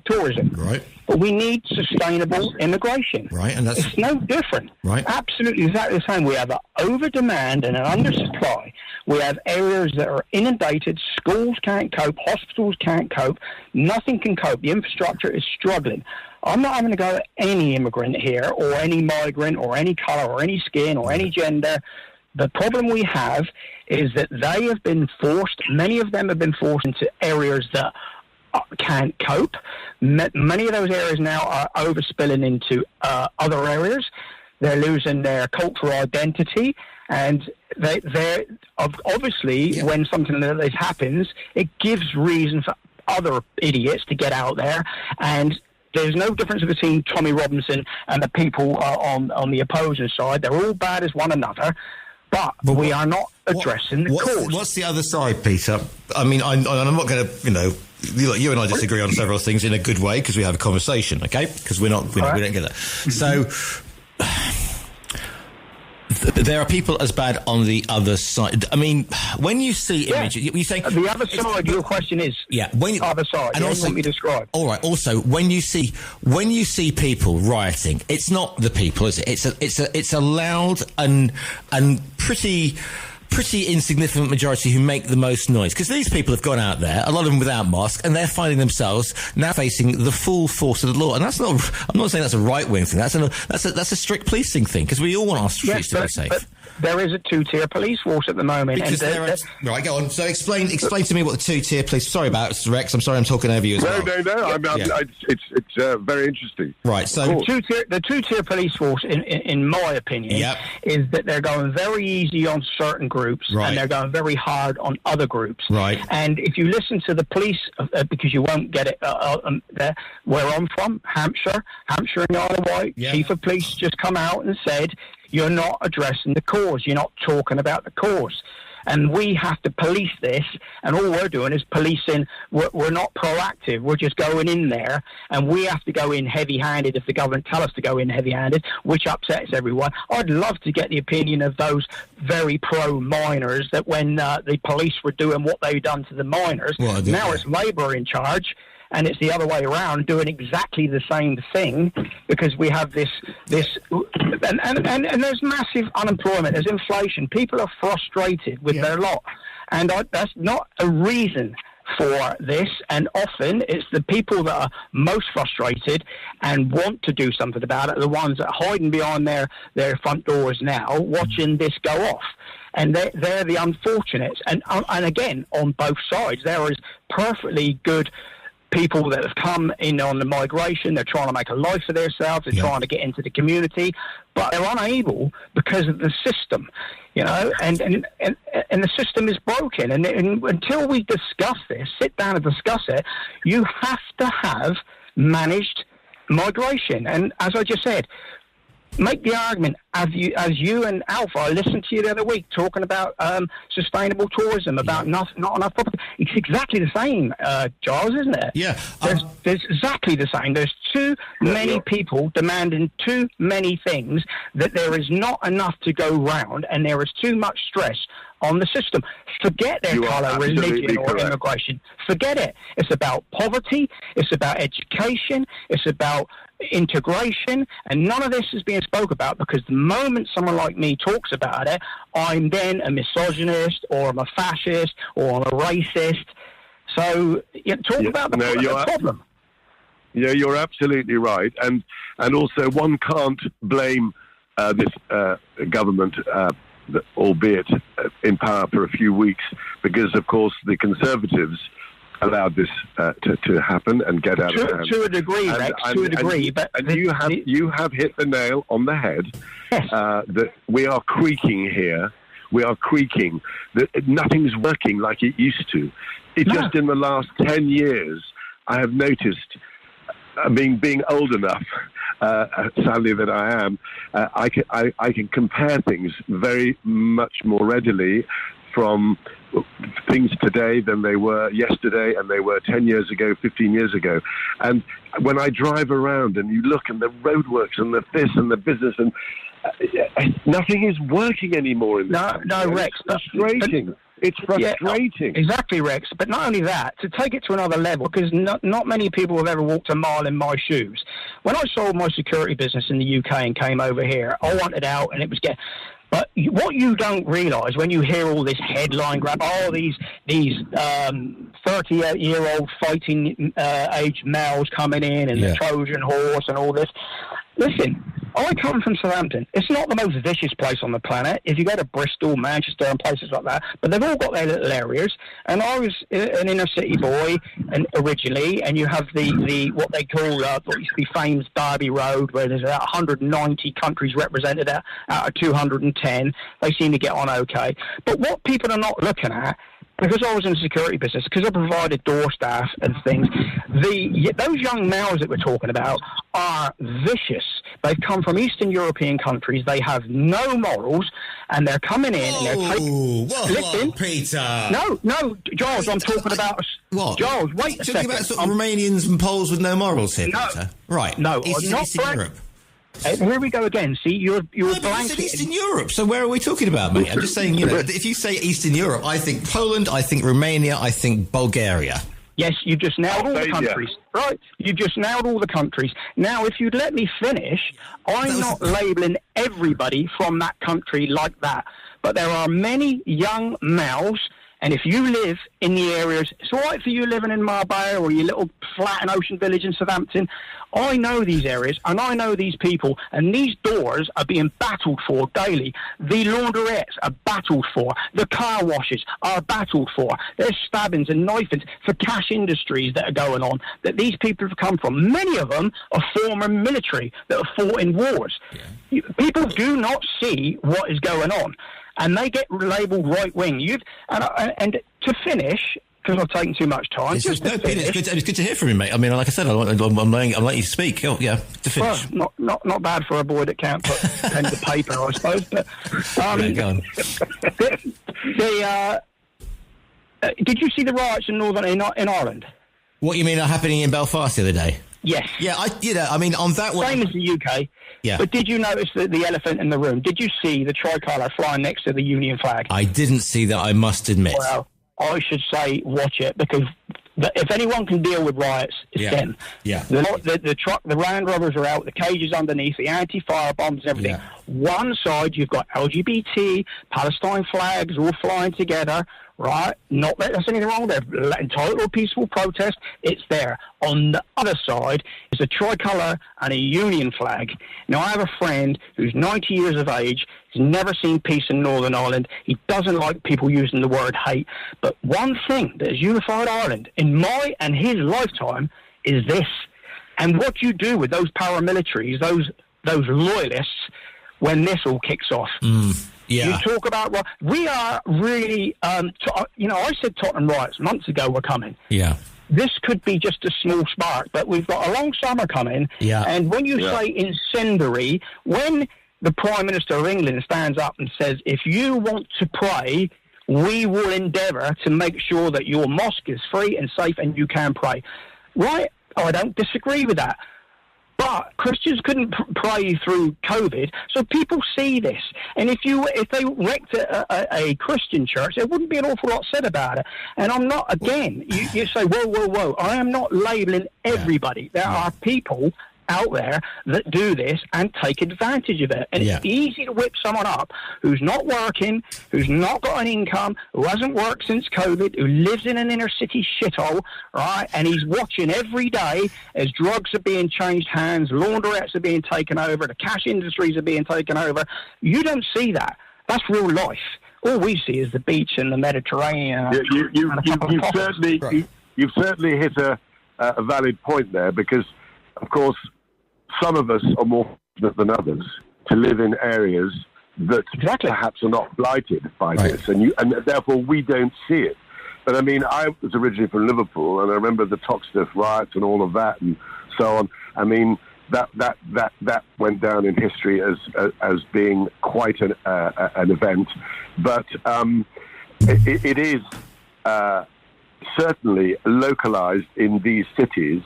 tourism. Right. But we need sustainable immigration. Right, and it's no different. Right. Absolutely exactly the same. We have an over-demand and an undersupply. We have areas that are inundated. Schools can't cope. Hospitals can't cope. Nothing can cope. The infrastructure is struggling. I'm not having to go at any immigrant here, or any migrant, or any colour, or any skin, or any gender. The problem we have is that they have been forced, many of them have been forced into areas that can't cope. Many of those areas now are overspilling into other areas. They're losing their cultural identity, and they're obviously, when something like this happens, it gives reason for other idiots to get out there. And there's no difference between Tommy Robinson and the people on the opposing side. They're all bad as one another. But we are not addressing the cause. What's the other side, Peter? I mean, I'm not going to, you and I disagree on several things in a good way because we have a conversation, okay? Because we don't get that. So there are people as bad on the other side. I mean, when you see images, you say the other side. Your question is other side. And also, let me describe. All right. Also, when you see people rioting, it's not the people, is it? It's a loud and pretty insignificant majority who make the most noise, because these people have gone out there, a lot of them without masks, and they're finding themselves now facing the full force of the law. And that's not, I'm not saying that's a right wing thing, that's a strict policing thing, because we all want our streets to be safe. There is a two-tier police force at the moment. Because right, go on. So explain to me what the two-tier police... Sorry about it, Rex. I'm sorry I'm talking over you as well. No. It's very interesting. Right, so... The two-tier police force, in my opinion, is that they're going very easy on certain groups and they're going very hard on other groups. Right. And if you listen to the police, because you won't get it where I'm from, Hampshire and the Isle of Wight, Chief of Police just come out and said, you're not addressing the cause. You're not talking about the cause. And we have to police this, and all we're doing is policing. We're not proactive. We're just going in there, and we have to go in heavy-handed if the government tell us to go in heavy-handed, which upsets everyone. I'd love to get the opinion of those very pro-miners that when the police were doing what they've done to the miners, now it's Labour in charge. And it's the other way around, doing exactly the same thing, because we have this and there's massive unemployment, there's inflation. People are frustrated with their lot, and that's not a reason for this. And often it's the people that are most frustrated and want to do something about it, the ones that are hiding behind their front doors now, watching this go off. And they're the unfortunates. And again, on both sides, there is perfectly good people that have come in on the migration. They're trying to make a life for themselves. They're trying to get into the community, but they're unable because of the system, and the system is broken. And until we discuss this, sit down and discuss it, you have to have managed migration. And as I just said, make the argument, as you and Alpha, I listened to you the other week talking about sustainable tourism, about not enough property. It's exactly the same, Giles, isn't it? Yeah. There's exactly the same. There's too many people demanding too many things that there is not enough to go round, and there is too much stress on the system. Forget their colour, religion, or immigration. Forget it. It's about poverty. It's about education. It's about integration, and none of this is being spoke about, because the moment someone like me talks about it, I'm then a misogynist, or I'm a fascist, or I'm a racist. So talk about the problem. Yeah, you're absolutely right, and also one can't blame this government, albeit in power for a few weeks, because of course the Conservatives allowed this to happen and get out of hand. To a degree, Rex, to a degree. But you have hit the nail on the head. Yes. That we are creaking here. We are creaking. That nothing's working like it used to. Just in the last 10 years, I have noticed, being old enough, sadly that I am, I can compare things very much more readily from things today than they were yesterday, and they were 10 years ago, 15 years ago. And when I drive around and you look and the roadworks and the this and the business, and nothing is working anymore in this country. No, Rex. It's frustrating. It's frustrating. Yeah, exactly, Rex. But not only that, to take it to another level, because not many people have ever walked a mile in my shoes. When I sold my security business in the UK and came over here, I wanted out, and it was getting... But what you don't realise when you hear all this headline grab, these 38-year-old fighting age males coming in, and the Trojan horse and all this. Listen, I come from Southampton. It's not the most vicious place on the planet. If you go to Bristol, Manchester, and places like that, but they've all got their little areas. And I was an inner city boy, originally, and you have the what they call what used to be famous Derby Road, where there's about 190 countries represented out of 210. They seem to get on okay. But what people are not looking at, because I was in the security business, because I provided door staff and things, those young males that we're talking about are vicious. They've come from Eastern European countries. They have no morals, and they're coming in and they're taking... Listen, Peter. No, Giles, I'm talking about... What? Giles, wait a second. Talking about sort of Romanians and Poles with no morals here, Peter. Right. No, Eastern Europe. Here we go again. See, you're blanking. Eastern Europe. So where are we talking about, mate? I'm just saying, if you say Eastern Europe, I think Poland, I think Romania, I think Bulgaria. Yes, you just nailed all the countries. Right, you just nailed all the countries. Now, if you'd let me finish, I'm not labelling everybody from that country like that. But there are many young males And if you live in the areas, it's all right for you living in Marbella or your little flat and ocean village in Southampton. I know these areas and I know these people, and these doors are being battled for daily. The laundrettes are battled for. The car washes are battled for. There's stabbings and knifings for cash industries that are going on that these people have come from. Many of them are former military that have fought in wars. Yeah. People do not see what is going on, and they get labelled right-wing. And to finish, because I've taken too much time. It's good to hear from you, mate. I mean, like I said, I'm letting you speak. Oh, yeah, to finish. Well, not bad for a boy that can't put pen to paper, I suppose. But go on. Did you see the riots in Ireland? What you mean are happening in Belfast the other day? Yes. Yeah, I mean, on that one... Same as the UK. Yeah. But did you notice the elephant in the room? Did you see the tricolour flying next to the Union flag? I didn't see that, I must admit. Well, I should say watch it, because if anyone can deal with riots, it's them. Yeah. The Land Rovers are out, the cages underneath, the anti-fire bombs and everything. Yeah. One side, you've got LGBT, Palestine flags all flying together, right? Not that there's anything wrong there. Total peaceful protest, it's there. On the other side is a tricolour and a Union flag. Now, I have a friend who's 90 years of age. He's never seen peace in Northern Ireland. He doesn't like people using the word hate. But one thing that has unified Ireland in my and his lifetime is this. And what you do with those paramilitaries, those loyalists, when this all kicks off. Yeah. You talk about, well, we are really, I said Tottenham riots months ago were coming. Yeah. This could be just a small spark, but we've got a long summer coming. Yeah. And when you say incendiary, when the Prime Minister of England stands up and says, if you want to pray, we will endeavour to make sure that your mosque is free and safe and you can pray. Right? I don't disagree with that. But Christians couldn't pray through COVID, so people see this. And if they wrecked a Christian church, there wouldn't be an awful lot said about it. And I'm not, again, you say, whoa. I am not labelling everybody. There are people out there that do this and take advantage of it. And it's easy to whip someone up who's not working, who's not got an income, who hasn't worked since COVID, who lives in an inner city shithole, right? And he's watching every day as drugs are being changed hands, laundrettes are being taken over, the cash industries are being taken over. You don't see that. That's real life. All we see is the beach and the Mediterranean. You've certainly hit a valid point there, because, of course, some of us are more fortunate than others to live in areas that perhaps are not blighted by this, and therefore we don't see it. But I mean, I was originally from Liverpool, and I remember the Toxteth riots and all of that, and so on. I mean, that went down in history as being quite an event. But it is certainly localized in these cities.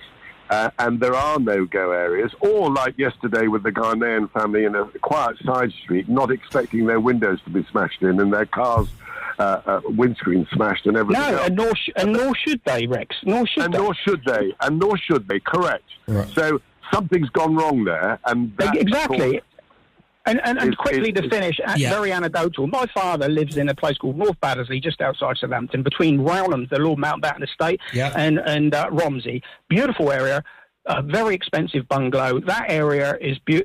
And there are no-go areas, or like yesterday with the Ghanaian family in a quiet side street, not expecting their windows to be smashed in and their cars' windscreen smashed and everything else. Nor should they, Rex. Nor should they. Correct. Right. So something's gone wrong there, and exactly. And quickly to finish, very anecdotal. My father lives in a place called North Baddesley, just outside Southampton, between Rowlands, the Lord Mountbatten estate, and Romsey. Beautiful area, a very expensive bungalow. That area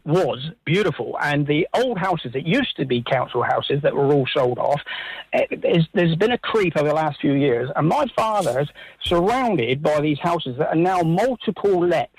was beautiful, and the old houses that used to be council houses that were all sold off, there's been a creep over the last few years, and my father's surrounded by these houses that are now multiple lets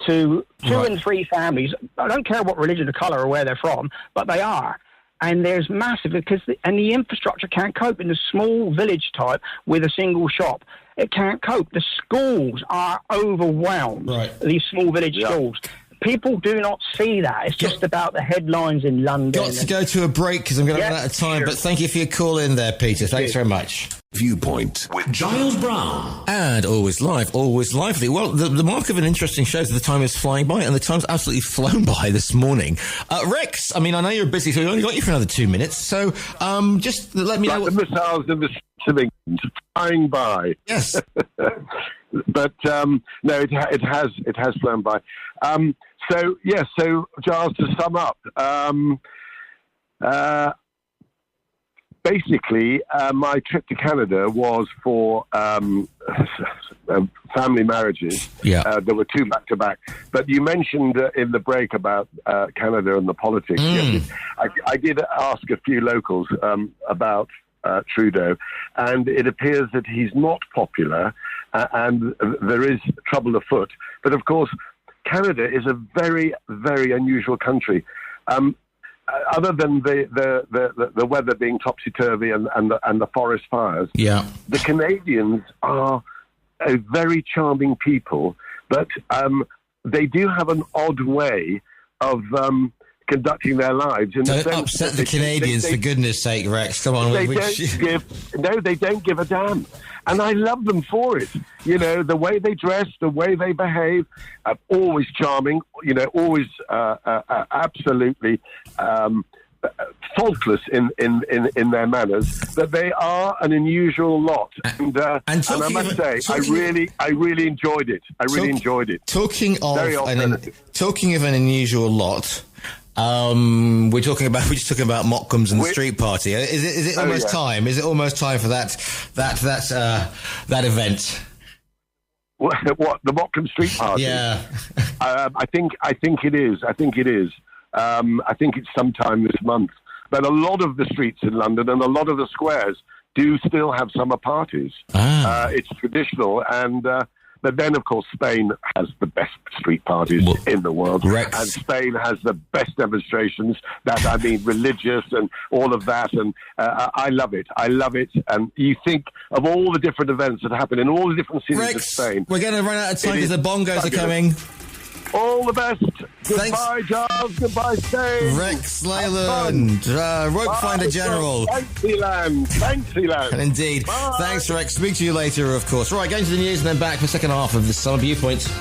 to two and three families. I don't care what religion or colour or where they're from, but they are. And there's massive, and the infrastructure can't cope in the small village type with a single shop. It can't cope. The schools are overwhelmed, these small village schools. People do not see that. It's just about the headlines in London. Got to go to a break because I'm going to run out of time, but thank you for your call in there, Peter. Thanks very much. Viewpoint with Giles Brown. And always live, always lively. Well, the mark of an interesting show is the time is flying by, and the time's absolutely flown by this morning. Rex, I mean, I know you're busy, so we only got you for another 2 minutes, so just let me know what... The missiles and the England flying by. Yes. But no, it has flown by. So Giles, to sum up, basically, my trip to Canada was for family marriages. Yeah. There were 2 back-to-back. But you mentioned in the break about Canada and the politics. Yes, I did ask a few locals about Trudeau, and it appears that he's not popular, and there is trouble afoot. But, of course, Canada is a very, very unusual country. Other than the weather being topsy-turvy and the forest fires, the Canadians are a very charming people, but they do have an odd way of conducting their lives. Don't upset the Canadians, for goodness sake, Rex. Come on. They don't give a damn. And I love them for it. You know, the way they dress, the way they behave, always charming, you know, always absolutely faultless in their manners. But they are an unusual lot. And I must say, I really enjoyed it. I really enjoyed it. Talking of an unusual lot, we're just talking about Mottcombs and the street party. Is it almost time? Is it almost time for that event? What, the Mottcomb Street Party? Yeah. I think it is. I think it's sometime this month. But a lot of the streets in London and a lot of the squares do still have summer parties. It's traditional, and but then, of course, Spain has the best street parties in the world. Rex. And Spain has the best demonstrations, religious and all of that. And I love it. And you think of all the different events that happen in all the different cities of Spain. We're going to run out of time because the bongos are coming. All the best. Goodbye, Giles. Goodbye, Spain. Rex Leyland, Rope Finder General. Thanks, And indeed. Bye. Thanks, Rex. Speak to you later, of course. Right, going to the news and then back for the second half of the Summer Viewpoint.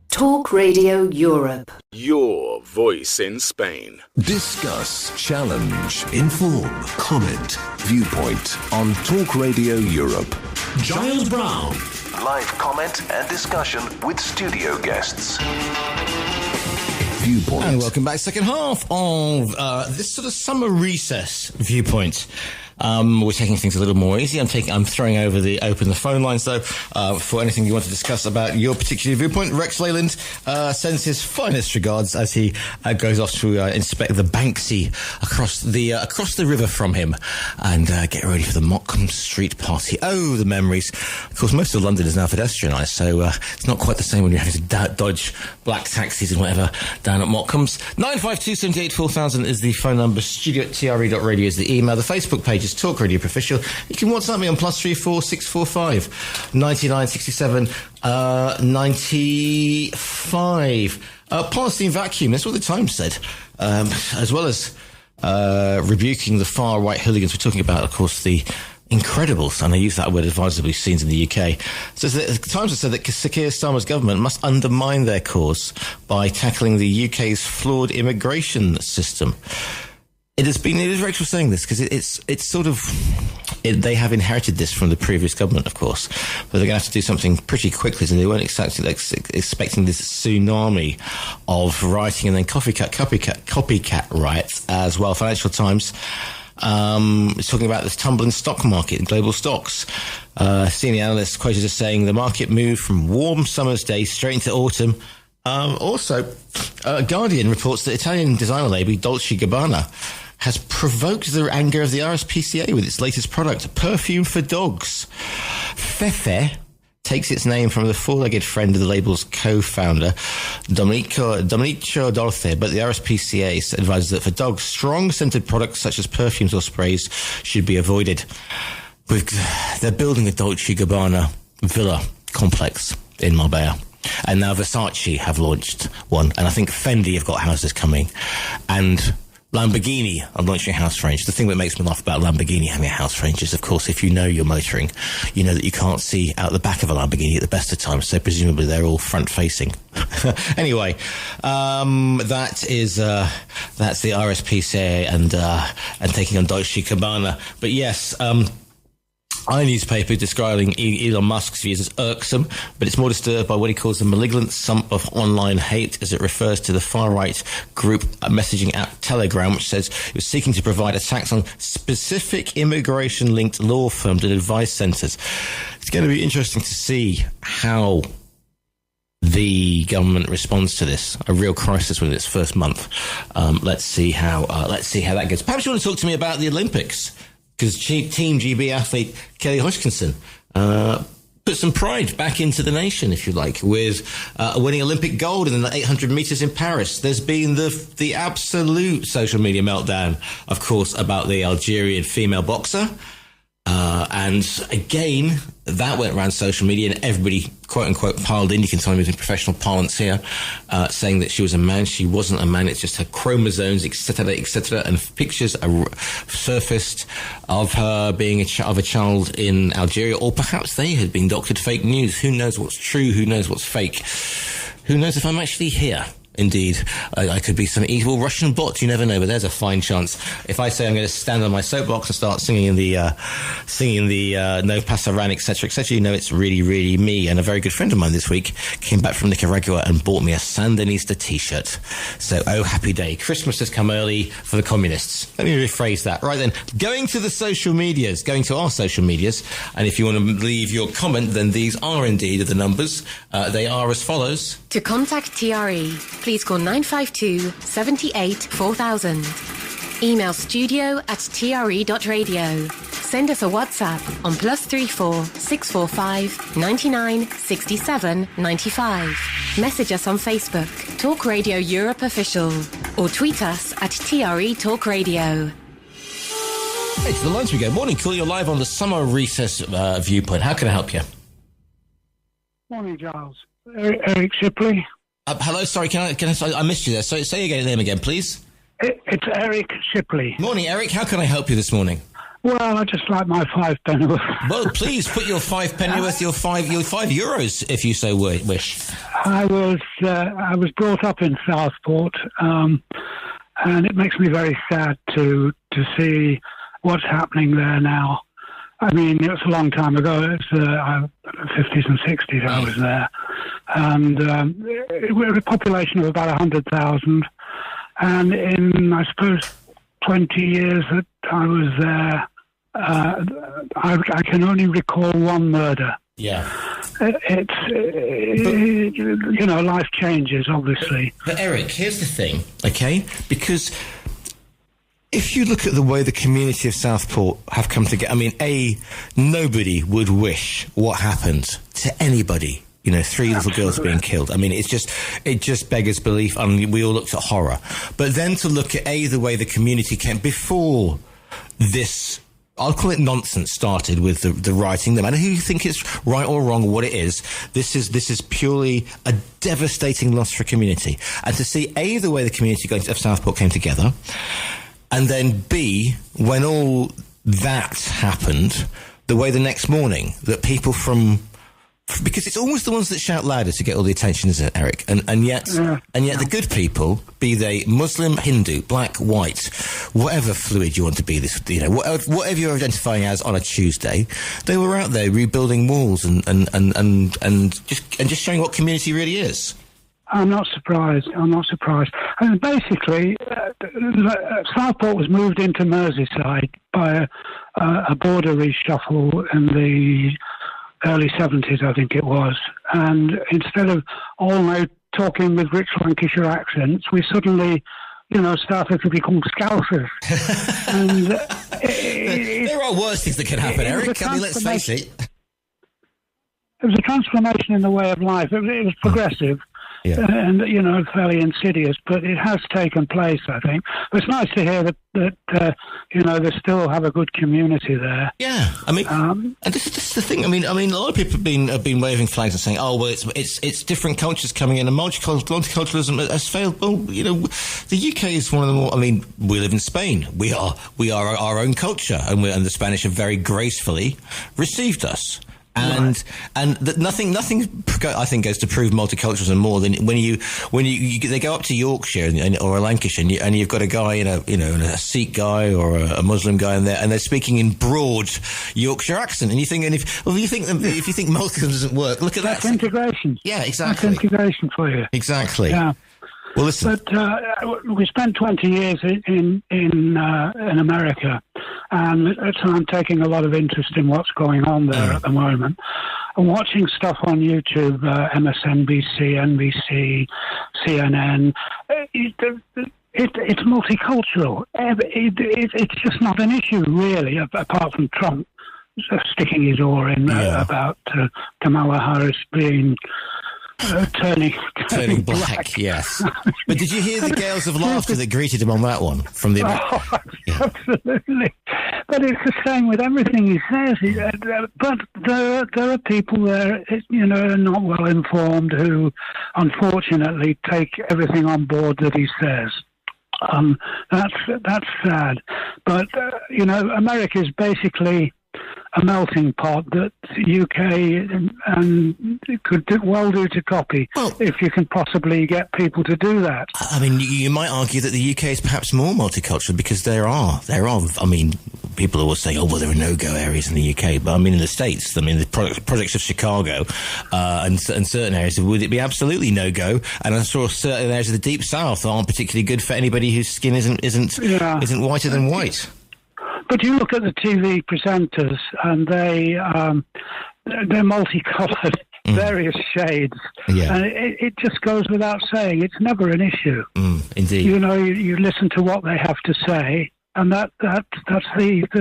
Talk Radio Europe. Your voice in Spain. Discuss, challenge, inform, comment, viewpoint on Talk Radio Europe. Giles Brown. Live comment and discussion with studio guests. Viewpoint. And welcome back. Second half of this sort of summer recess Viewpoint. We're taking things a little more easy. I'm throwing open the phone lines though, for anything you want to discuss about your particular viewpoint. Rex Leyland sends his finest regards as he goes off to inspect the Banksy across the river from him, and get ready for the Mottcomb Street Party. Oh, the memories! Of course, most of London is now pedestrianised, so it's not quite the same when you're having to dodge black taxis and whatever down at Mottcomb's. 952-78-4000 is the phone number. studio@tre.radio is the email. The Facebook page is Talk Radio Official. You can WhatsApp me on +34 645 99 67 95. Palestine vacuum, that's what the Times said. As well as rebuking the far right hooligans. We're talking about, of course, the incredible, and I use that word advisedly, scenes in the UK. So the Times has said that Keir Starmer's government must undermine their cause by tackling the UK's flawed immigration system. It is Rachel saying this because it's sort of, they have inherited this from the previous government, of course, but they're going to have to do something pretty quickly, and they weren't expecting this tsunami of rioting and then copycat riots as well. Financial Times is talking about this tumbling stock market and global stocks. Senior analysts quoted as saying the market moved from warm summer's day straight into autumn. Also, Guardian reports that Italian designer label Dolce & Gabbana has provoked the anger of the RSPCA with its latest product, perfume for dogs. Fefe takes its name from the four-legged friend of the label's co-founder, Domenico Dolce, but the RSPCA advises that for dogs, strong-scented products such as perfumes or sprays should be avoided. They're building a Dolce & Gabbana villa complex in Marbella. And now Versace have launched one, and I think Fendi have got houses coming, and Lamborghini are launching a house range. The thing that makes me laugh about Lamborghini having a house range is, of course, if you know you're motoring, you know that you can't see out the back of a Lamborghini at the best of times, so presumably they're all front-facing. Anyway, that's the RSPCA and taking on Dolce & Gabbana. But yes, newspaper describing Elon Musk's views as irksome, but it's more disturbed by what he calls the malignant sump of online hate, as it refers to the far-right group messaging app Telegram, which says it was seeking to provide attacks on specific immigration-linked law firms and advice centres. It's going to be interesting to see how the government responds to this, a real crisis within its first month. Let's see how that goes. Perhaps you want to talk to me about the Olympics, because Team GB athlete Kelly Hodgkinson put some pride back into the nation, if you like, with winning Olympic gold in the 800 metres in Paris. There's been the absolute social media meltdown, of course, about the Algerian female boxer. And again, that went around social media and everybody, quote unquote, piled in. You can tell me using professional parlance here, saying that she was a man. She wasn't a man. It's just her chromosomes, etc., etc. And pictures are surfaced of her being of a child in Algeria, or perhaps they had been doctored fake news. Who knows what's true? Who knows what's fake? Who knows if I'm actually here? Indeed, I could be some evil Russian bot. You never know, but there's a fine chance. If I say I'm going to stand on my soapbox and start singing the No Pasaran, etc., etc., you know it's really, really me. And a very good friend of mine this week came back from Nicaragua and bought me a Sandinista T-shirt. So, oh, happy day. Christmas has come early for the communists. Let me rephrase that. Right then, going to our social medias, and if you want to leave your comment, then these are indeed the numbers. They are as follows. To contact TRE, please call 952 78 4000. Email studio@tre.radio. Send us a WhatsApp on +34 645 99 67 95. Message us on Facebook, Talk Radio Europe Official, or tweet us at TRE Talk Radio. Hey, to the lines we go. Morning, Cool. You're live on the summer recess Viewpoint. How can I help you? Morning, Giles. Eric Shipley. Hello, sorry, I missed you there. So say your name again, please. It's Eric Shipley. Morning, Eric. How can I help you this morning? Well, I just like my 5 pennyworth. Well, please put your 5 pennyworth, your five euros, if you so wish. I was brought up in Southport, and it makes me very sad to see what's happening there now. I mean, it was a long time ago. It's 50s and 60s I was there. And we had a population of about 100,000. And in, I suppose, 20 years that I was there, I can only recall one murder. Yeah. Life changes, obviously. But Eric, here's the thing, okay? Because if you look at the way the community of Southport have come together, I mean, nobody would wish what happened to anybody. 3 little girls being killed. I mean, it just beggars belief. I mean, we all looked at horror. But then to look at the way the community came before this, I'll call it nonsense, started with the writing. No matter who you think is right or wrong or what it is, this is purely a devastating loss for a community. And to see the way the community of Southport came together, and then B, when all that happened, the way the next morning that people because it's always the ones that shout louder to get all the attention, isn't it, Eric? And yet the good people, be they Muslim, Hindu, black, white, whatever fluid you want to be, whatever you're identifying as on a Tuesday, they were out there rebuilding walls and just showing what community really is. I'm not surprised. And basically, Southport was moved into Merseyside by a border reshuffle in the early 70s, I think it was. And instead of all now talking with rich Lancashire accents, we suddenly, started to become Scousers. And there are worse things that can happen, Eric. I mean, let's face it. It was a transformation in the way of life. It was progressive. Yeah. And, fairly insidious, but it has taken place, I think. But it's nice to hear that they still have a good community there. Yeah, I mean, and this is the thing. I mean, a lot of people have been waving flags and saying, "Oh, well, it's different cultures coming in, and multiculturalism has failed." Well, the UK is one of the more. I mean, we live in Spain. We are our own culture, and the Spanish have very gracefully received us. And nothing I think goes to prove multiculturalism more than when you they go up to Yorkshire or Lancashire and you've got a guy in a Sikh guy or a Muslim guy in there and they're speaking in broad Yorkshire accent and you think if you think multiculturalism doesn't work, look at that. That's integration. Yeah, exactly. That's integration for you. Exactly. Yeah. Well, listen. But we spent 20 years in America, and so I'm taking a lot of interest in what's going on there at the moment. I'm watching stuff on YouTube, MSNBC, NBC, CNN. It's multicultural. It's just not an issue, really, apart from Trump sticking his oar in about Kamala Harris being... turning black, yes. But did you hear the gales of laughter that greeted him on that one from the? Absolutely. But it's the same with everything he says. But there are people there, not well informed who, unfortunately, take everything on board that he says. That's sad. But America is basically a melting pot that the UK and could well do to copy if you can possibly get people to do that. I mean, you might argue that the UK is perhaps more multicultural because there are. I mean, people always say, there are no-go areas in the UK, but I mean, in the States, the projects of Chicago and certain areas, would it be absolutely no-go? And I'm sure certain areas of the Deep South aren't particularly good for anybody whose skin isn't whiter than white. But you look at the TV presenters, and they're multicoloured, various shades. Yeah. And it just goes without saying, it's never an issue. Indeed. You listen to what they have to say, and that's the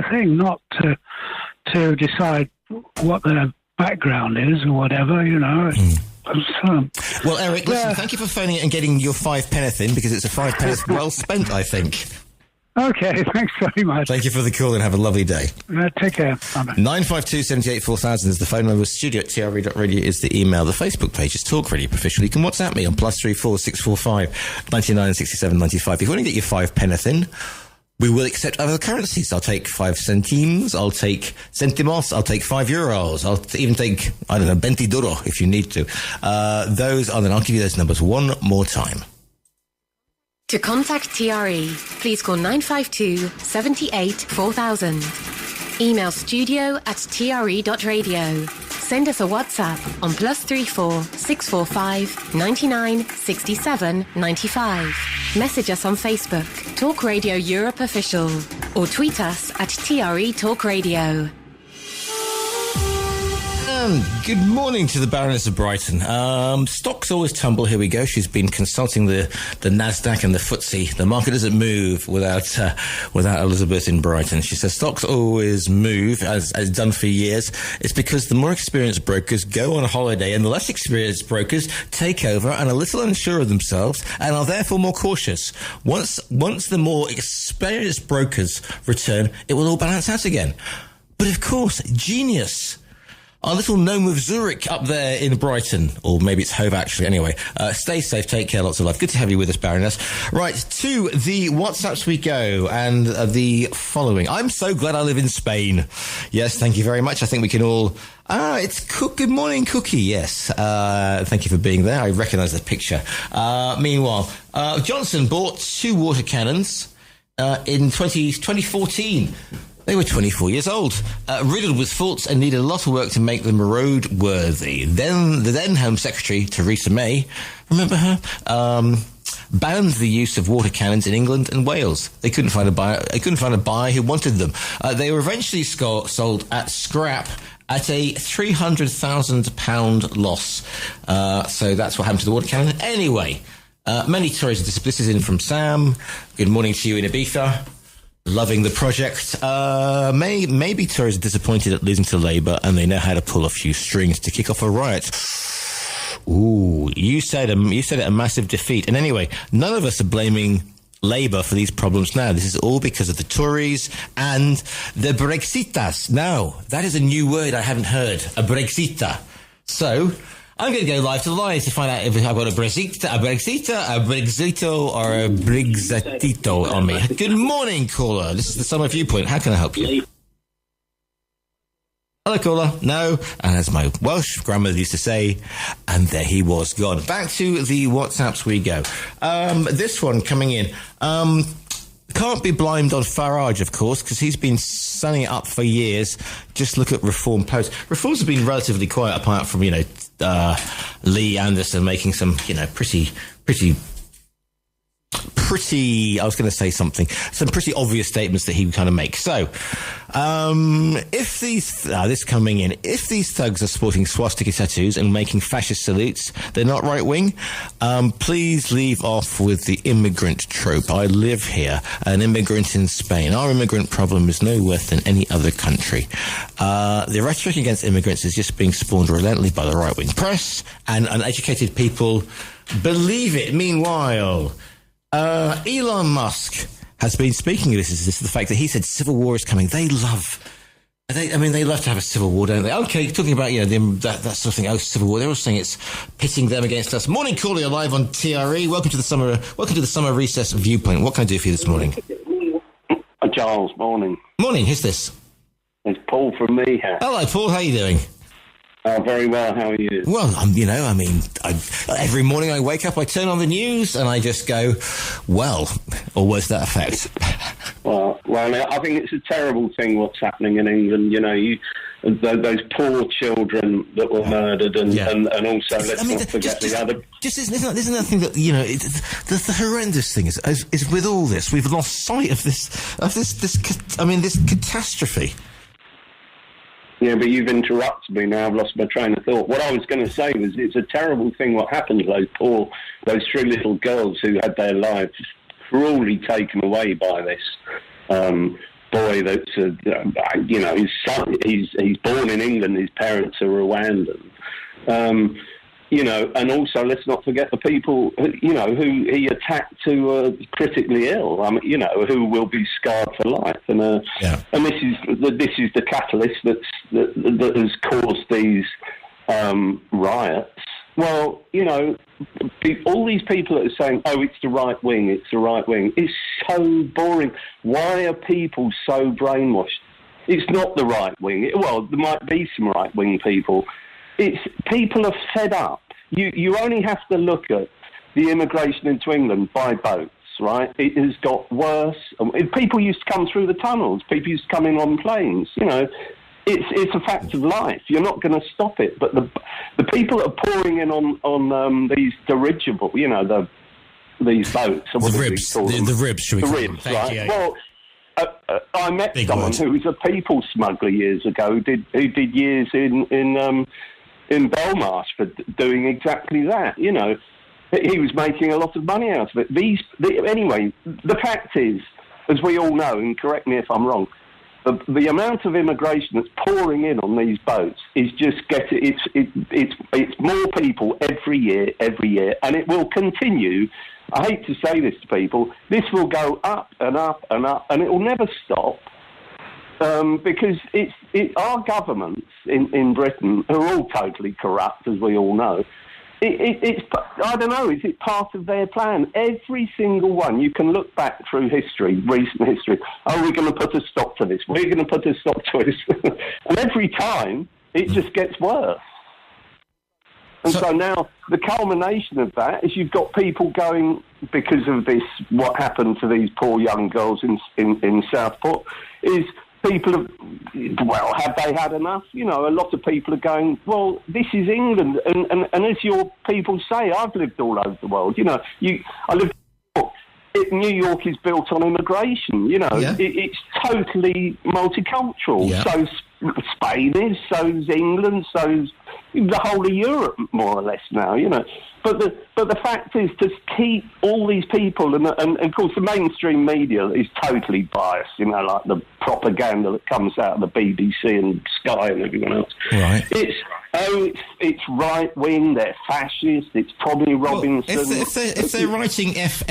thing, not to decide what their background is or whatever, Well, Eric, listen, thank you for phoning it and getting your 5 penneth in, because it's a 5 penneth well spent, I think. Okay, thanks very much. Thank you for the call and have a lovely day. Take care. Bye-bye. 952 78 4000 is the phone number. studio@tre.radio is the email. The Facebook page is Talk Radio Official. You can WhatsApp me on +34 645 99 67 95. If you want to get your 5 penneth in, we will accept other currencies. I'll take 5 centimes, I'll take centimos, I'll take €5, I'll even take, 20 duro if you need to. Then I'll give you those numbers one more time. To contact TRE, please call 952 78 4000. Email studio@tre.radio. Send us a WhatsApp on +34 645 99 67 95. Message us on Facebook, Talk Radio Europe Official, or tweet us @TRE Talk Radio. Good morning to the Baroness of Brighton. Stocks always tumble. Here we go. She's been consulting the Nasdaq and the FTSE. The market doesn't move without Elizabeth in Brighton. She says stocks always move, as done for years. It's because the more experienced brokers go on holiday and the less experienced brokers take over and are a little unsure of themselves and are therefore more cautious. Once the more experienced brokers return, it will all balance out again. But of course, genius. Our little gnome of Zurich up there in Brighton. Or maybe it's Hove, actually. Anyway, stay safe, take care, lots of love. Good to have you with us, Baroness. Right, to the WhatsApps we go, and the following. I'm so glad I live in Spain. Yes, thank you very much. I think we can all... it's Good morning, Cookie, yes. Thank you for being there. I recognise the picture. Meanwhile, Johnson bought 2 water cannons in 2014. They were 24 years old, riddled with faults and needed a lot of work to make them roadworthy. Then the then Home Secretary, Theresa May, remember her, banned the use of water cannons in England and Wales. They couldn't find a buyer who wanted them. They were eventually sold at scrap at a £300,000 loss. So that's what happened to the water cannon. Anyway, many Tories, this is in from Sam. Good morning to you in Ibiza. Loving the project. Maybe Tories are disappointed at losing to Labour and they know how to pull a few strings to kick off a riot. Ooh, you said it a massive defeat. And anyway, none of us are blaming Labour for these problems now. This is all because of the Tories and the Brexitas. Now, that is a new word I haven't heard. A Brexita. So... I'm going to go live to the lines to find out if I've got a Brexito, or a Brexitito on me. Good morning, caller. This is the Summer Viewpoint. How can I help you? Hello, caller. No. And as my Welsh grandmother used to say, and there he was gone. Back to the WhatsApps we go. This one coming in. Can't be blamed on Farage, of course, because he's been sunning it up for years. Just look at Reform posts. Reforms have been relatively quiet, apart from, Lee Anderson making some, pretty, I was going to say some pretty obvious statements that he would kind of make. So, if these thugs are sporting swastika tattoos and making fascist salutes, they're not right-wing. Please leave off with the immigrant trope. I live here, an immigrant in Spain. Our immigrant problem is no worse than any other country. The rhetoric against immigrants is just being spawned relentlessly by the right-wing press, and uneducated people believe it. Meanwhile, Elon Musk has been speaking of this is the fact that he said civil war is coming. They love to have a civil war, don't they? Okay, talking about, that sort of thing. Oh, civil war. They're all saying it's pitting them against us. Morning, caller, you're live on TRE. Welcome to the summer recess Viewpoint. What can I do for you this morning? Giles, morning. Morning, who's this? It's Paul from Meath. Hello, Paul, how are you doing? Very well, how are you? Well, every morning I wake up, I turn on the news, and I just go, well, or was that effect? Well, I think it's a terrible thing what's happening in England. Those poor children that were murdered, and also let's not forget the other. Isn't that thing that the horrendous thing is with all this, we've lost sight of this catastrophe. Yeah, but you've interrupted me now. I've lost my train of thought. What I was going to say was it's a terrible thing what happened to those three little girls who had their lives cruelly taken away by this boy that's, his son, he's born in England, his parents are Rwandan. And also let's not forget the people, who he attacked who are critically ill, who will be scarred for life. And this is the catalyst that has caused these riots. Well, all these people that are saying, oh, it's the right wing, it's so boring. Why are people so brainwashed? It's not the right wing. Well, there might be some right wing people. People are fed up. You only have to look at the immigration into England by boats, right? It has got worse. People used to come through the tunnels. People used to come in on planes. It's a fact of life. You're not going to stop it. But the people that are pouring in on these dirigible, these boats. The ribs. The ribs, should we call them? Right? You. Well, I met someone who was a people smuggler years ago who did years in Belmarsh for doing exactly that. He was making a lot of money out of it. Anyway, the fact is, as we all know, and correct me if I'm wrong, the amount of immigration that's pouring in on these boats is just it's more people every year, and it will continue. I hate to say this to people, this will go up and up and up, and it will never stop. Because our governments in Britain are all totally corrupt, as we all know. I don't know, is it part of their plan? Every single one, you can look back through history, recent history. Oh, we're going to put a stop to this. We're going to put a stop to this. And every time, it just gets worse. And so now, the culmination of that is you've got people going, because of this, what happened to these poor young girls in Southport, is people have they had enough? A lot of people are going, well, this is England. And as your people say, I've lived all over the world. I lived in New York. New York is built on immigration. It's totally multicultural. Yeah. So Spain is, so's England, so's the whole of Europe, more or less now. But the fact is, to keep all these people, and of course the mainstream media is totally biased, like the propaganda that comes out of the BBC and Sky and everyone else. Right. It's right wing, they're fascist, it's Tommy Robinson. Well, if they're writing F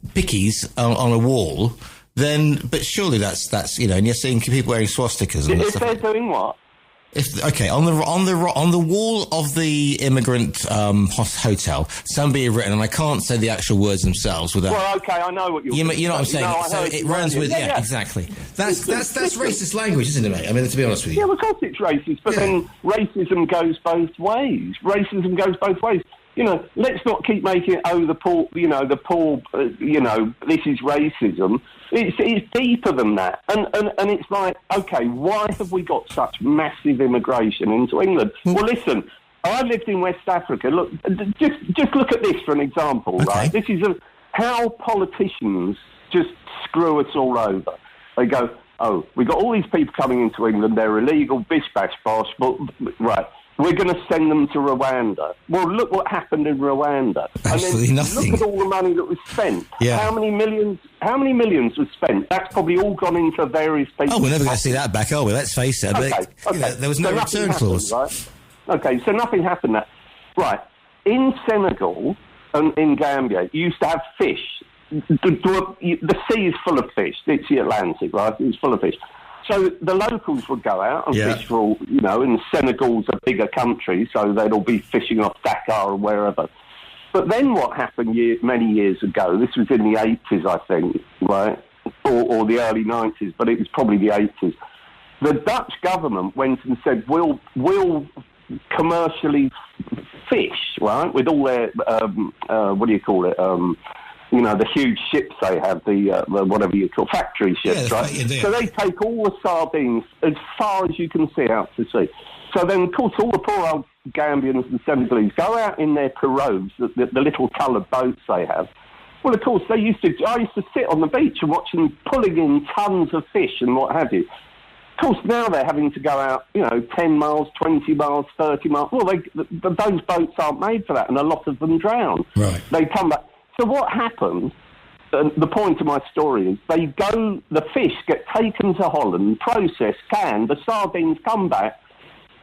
pickies on a wall, then, but surely that's and you're seeing people wearing swastikas. And if they're doing what? On the wall of the immigrant hotel, somebody had written, and I can't say the actual words themselves without. Well, okay, I know what you're. You know what I'm saying. No, so it runs with exactly. That's racist language, isn't it, mate? I mean, to be honest with you. Yeah, of course it's racist, but then racism goes both ways. You know, let's not keep making it, this is racism. It's deeper than that. And it's like, okay, why have we got such massive immigration into England? Well, listen, I lived in West Africa. Look, just look at this for an example, right? This is how politicians just screw us all over. They go, we got all these people coming into England, they're illegal, bish, bash, bosh, but, right. We're going to send them to Rwanda. Well, look what happened in Rwanda. Absolutely nothing. Look at all the money that was spent. Yeah. How many millions was spent? That's probably all gone into various people. Oh, we're never going to see that back, are we? Let's face it. Okay. There was no return clause. Right? Okay, so nothing happened there. Right. In Senegal and in Gambia, you used to have fish. The sea is full of fish. It's the Atlantic, right? It's full of fish. So the locals would go out and fish for all, and Senegal's a bigger country, so they'd all be fishing off Dakar or wherever. But then what happened many years ago, this was in the 80s, I think, right, or the early 90s, but it was probably the 80s. The Dutch government went and said, we'll commercially fish, right, with all their, the huge ships they have, the whatever you call factory ships, right? So they take all the sardines as far as you can see out to sea. So then, of course, all the poor old Gambians and Senegalese go out in their pirogues, the little coloured boats they have. Well, of course, I used to sit on the beach and watch them pulling in tons of fish and what have you. Of course, now they're having to go out, 10 miles, 20 miles, 30 miles. Well, those boats aren't made for that, and a lot of them drown. Right. They come back. So what happened, the point of my story is, the fish get taken to Holland, processed, canned, the sardines come back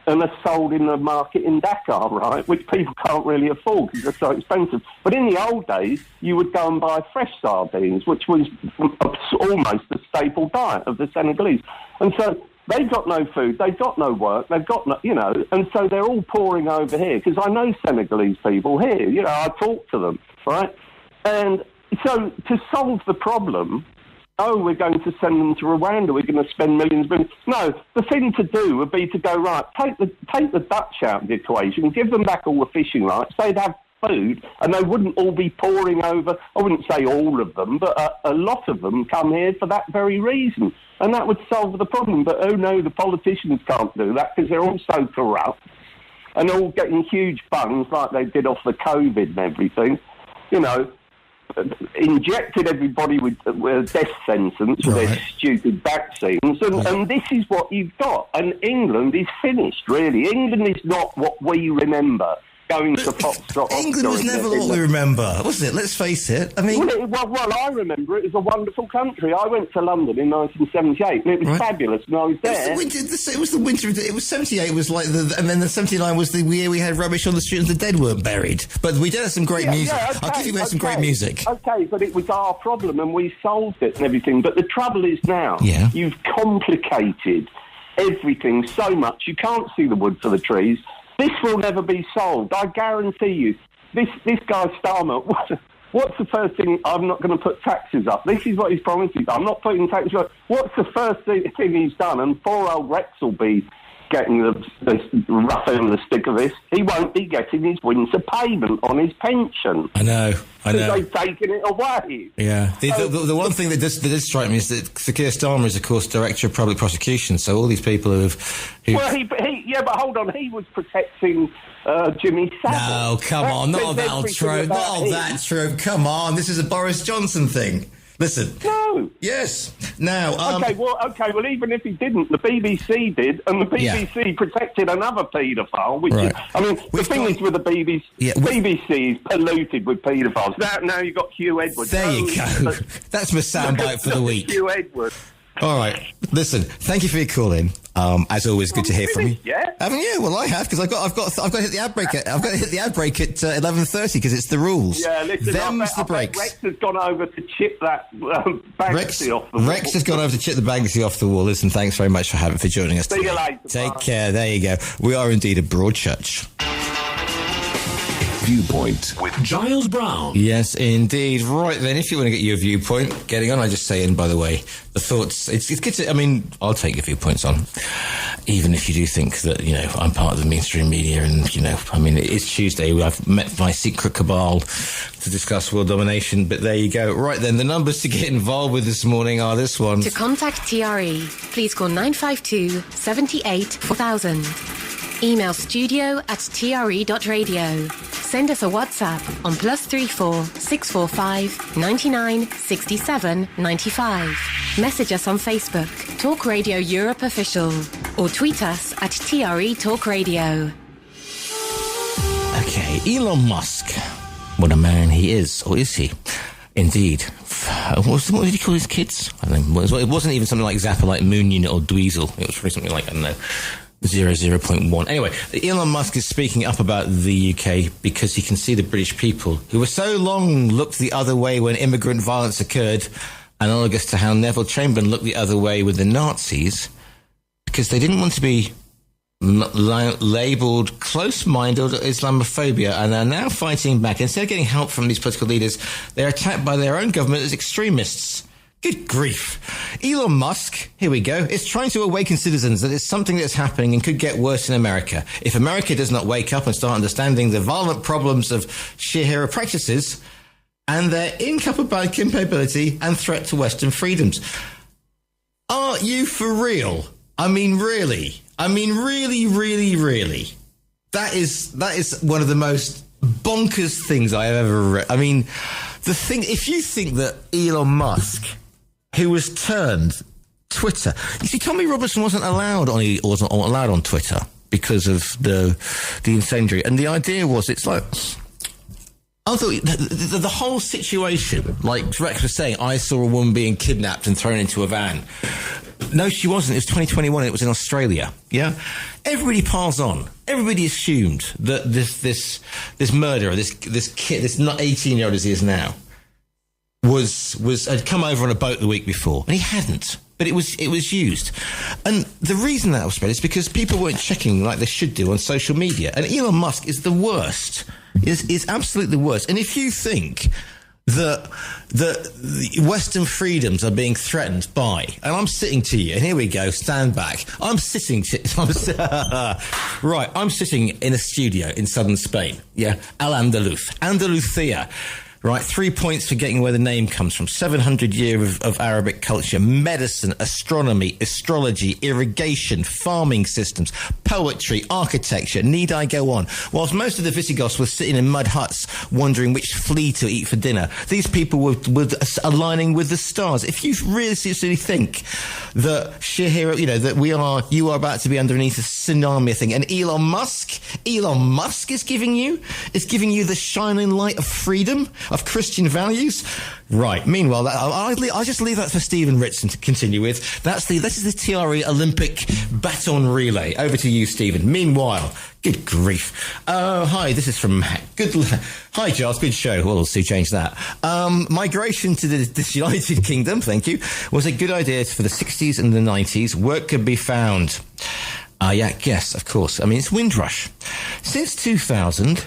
and are sold in the market in Dakar, right, which people can't really afford because they're so expensive. But in the old days, you would go and buy fresh sardines, which was almost the staple diet of the Senegalese. And so they've got no food, they've got no work, they've got no, and so they're all pouring over here, because I know Senegalese people here, I talk to them, right? And so to solve the problem, we're going to send them to Rwanda, we're going to spend millions. No, the thing to do would be to go, right, take the Dutch out of the equation, give them back all the fishing rights, they'd have food, and they wouldn't all be pouring over. I wouldn't say all of them, but a lot of them come here for that very reason. And that would solve the problem. But, the politicians can't do that because they're all so corrupt and all getting huge funds like they did off the COVID and everything, injected everybody with a death sentence with their stupid vaccines, and this is what you've got. And England is finished, really. England is not what we remember. Going to Foxtrot. England was never what we remember, was it? Let's face it. I mean, well, I remember it as a wonderful country. I went to London in 1978, and it was fabulous. And I was there. It was the winter. It was 78. Was like and then the 79 was the year we had rubbish on the street and the dead weren't buried. But we did have some great music. Yeah, okay, I'll give you some great music. Okay, but it was our problem, and we solved it and everything. But the trouble is now, you've complicated everything so much. You can't see the wood for the trees. This will never be solved. I guarantee you. This guy Starmer, what's the first thing? I'm not going to put taxes up. This is what he's promised. I'm not putting taxes up. What's the first thing he's done? And poor old Rex will be getting the rough end of the stick of this. He won't be getting his winter payment on his pension. I know. Because they've taken it away. Yeah. The one thing that does strike me is that Sir Keir Starmer is, of course, Director of Public Prosecution, so all these people who Well, but hold on, he was protecting Jimmy Savile. No, come on, not of that trope. Not of that trope. Come on, this is a Boris Johnson thing. Listen. No. Yes. Now. Okay. Well, even if he didn't, the BBC did, and the BBC protected another paedophile. Which is, the thing is with the BBC, BBC is polluted with paedophiles. Now you've got Hugh Edwards. There you go. That's my soundbite for the week. Hugh Edwards. All right. Listen, thank you for your call in. As always, good to hear from you. Yeah. Haven't you? Well, I have, because I've got to hit the ad break. I've got to hit the ad break at 11:30 because it's the rules. Yeah, listen, Them's the breaks. Rex has gone over to chip that Banksy off the wall. Rex has gone over to chip the Banksy off the wall. Listen, thanks very much for joining us. See you later. Take care. There you go. We are indeed a broad church. Viewpoint with Giles Brown. Yes, indeed. Right then, if you want to get your viewpoint, getting on, I just say, and by the way, the thoughts, it's good to, I mean, I'll take your viewpoints on, even if you do think that, you know, I'm part of the mainstream media and, you know, I mean, it's Tuesday, I've met my secret cabal to discuss world domination, but there you go. Right then, the numbers to get involved with this morning are this one. To contact TRE, please call 952 78 4000. Email studio@tre.radio. Send us a WhatsApp on +34 645 99 67 95. Message us on Facebook, Talk Radio Europe Official, or tweet us at TRE Talk Radio. Okay, Elon Musk. What a man he is, or is he? Indeed. What did he call his kids? I don't know. It wasn't even something like Zappa, like Moon Unit or Dweezil. It was probably something like, I don't know, 0.1. Anyway, Elon Musk is speaking up about the UK because he can see the British people who were so long looked the other way when immigrant violence occurred, analogous to how Neville Chamberlain looked the other way with the Nazis, because they didn't want to be labelled close-minded or Islamophobia, and are now fighting back. Instead of getting help from these political leaders, they're attacked by their own government as extremists. Good grief. Elon Musk, here we go, is trying to awaken citizens that it's something that's happening and could get worse in America. If America does not wake up and start understanding the violent problems of Shia practices and their incapability and threat to Western freedoms. Are you for real? I mean, really? I mean, really, really, really? That is one of the most bonkers things I have ever read. I mean, if you think that Elon Musk, who was turned Twitter. You see, Tommy Robertson wasn't allowed on Twitter because of the incendiary. And the idea was, it's like, I thought the whole situation, like Rex was saying, I saw a woman being kidnapped and thrown into a van. No, she wasn't. It was 2021. It was in Australia. Yeah, everybody piles on. Everybody assumed that this murderer, this kid, this not 18-year-old as he is now, had come over on a boat the week before, and he hadn't. But it was used. And the reason that was spread is because people weren't checking like they should do on social media. And Elon Musk is the worst. Is absolutely the worst. And if you think that the Western freedoms are being threatened by, and I'm sitting to you, and here we go, stand back. I'm sitting in a studio in southern Spain. Yeah, Andalusia. Right, 3 points for getting where the name comes from. 700 years of Arabic culture, medicine, astronomy, astrology, irrigation, farming systems, poetry, architecture. Need I go on? Whilst most of the Visigoths were sitting in mud huts wondering which flea to eat for dinner, these people were aligning with the stars. If you really seriously think that Shihiro, that you are about to be underneath a tsunami thing, and Elon Musk is giving you the shining light of freedom, of Christian values. Right. Meanwhile, I'll just leave that for Stephen Ritson to continue with. This is the TRE Olympic baton relay. Over to you, Stephen. Meanwhile, good grief. Hi, this is from Matt. Hi, Giles. Good show. Well, we'll see. Change that. Migration to the United Kingdom, thank you, was a good idea for the 60s and the 90s. Work could be found. Yes, of course. I mean, it's Windrush. Since 2000,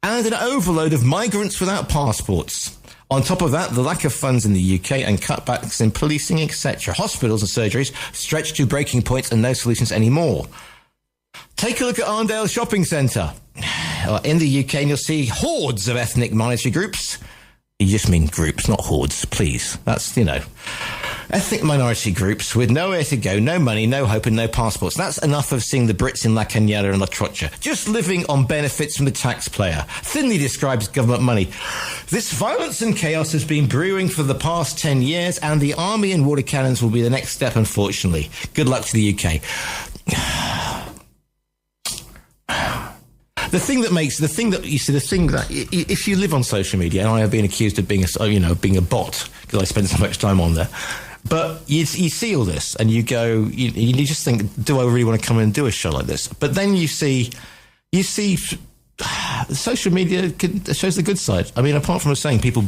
and an overload of migrants without passports. On top of that, the lack of funds in the UK and cutbacks in policing, etc. Hospitals and surgeries stretched to breaking points and no solutions anymore. Take a look at Arndale Shopping Centre. In the UK, and you'll see hordes of ethnic minority groups. You just mean groups, not hordes, please. That's, ethnic minority groups with nowhere to go, no money, no hope and no passports. That's enough of seeing the Brits in La Cañada and La Trocha, just living on benefits from the taxpayer. Thinly described as government money. This violence and chaos has been brewing for the past 10 years, and the army and water cannons will be the next step, unfortunately. Good luck to the UK. The thing that if you live on social media, and I have been accused of being a bot because I spend so much time on there, But you see all this, and you go, you just think, do I really want to come in and do a show like this? But then you see social media shows the good side. I mean, apart from us saying people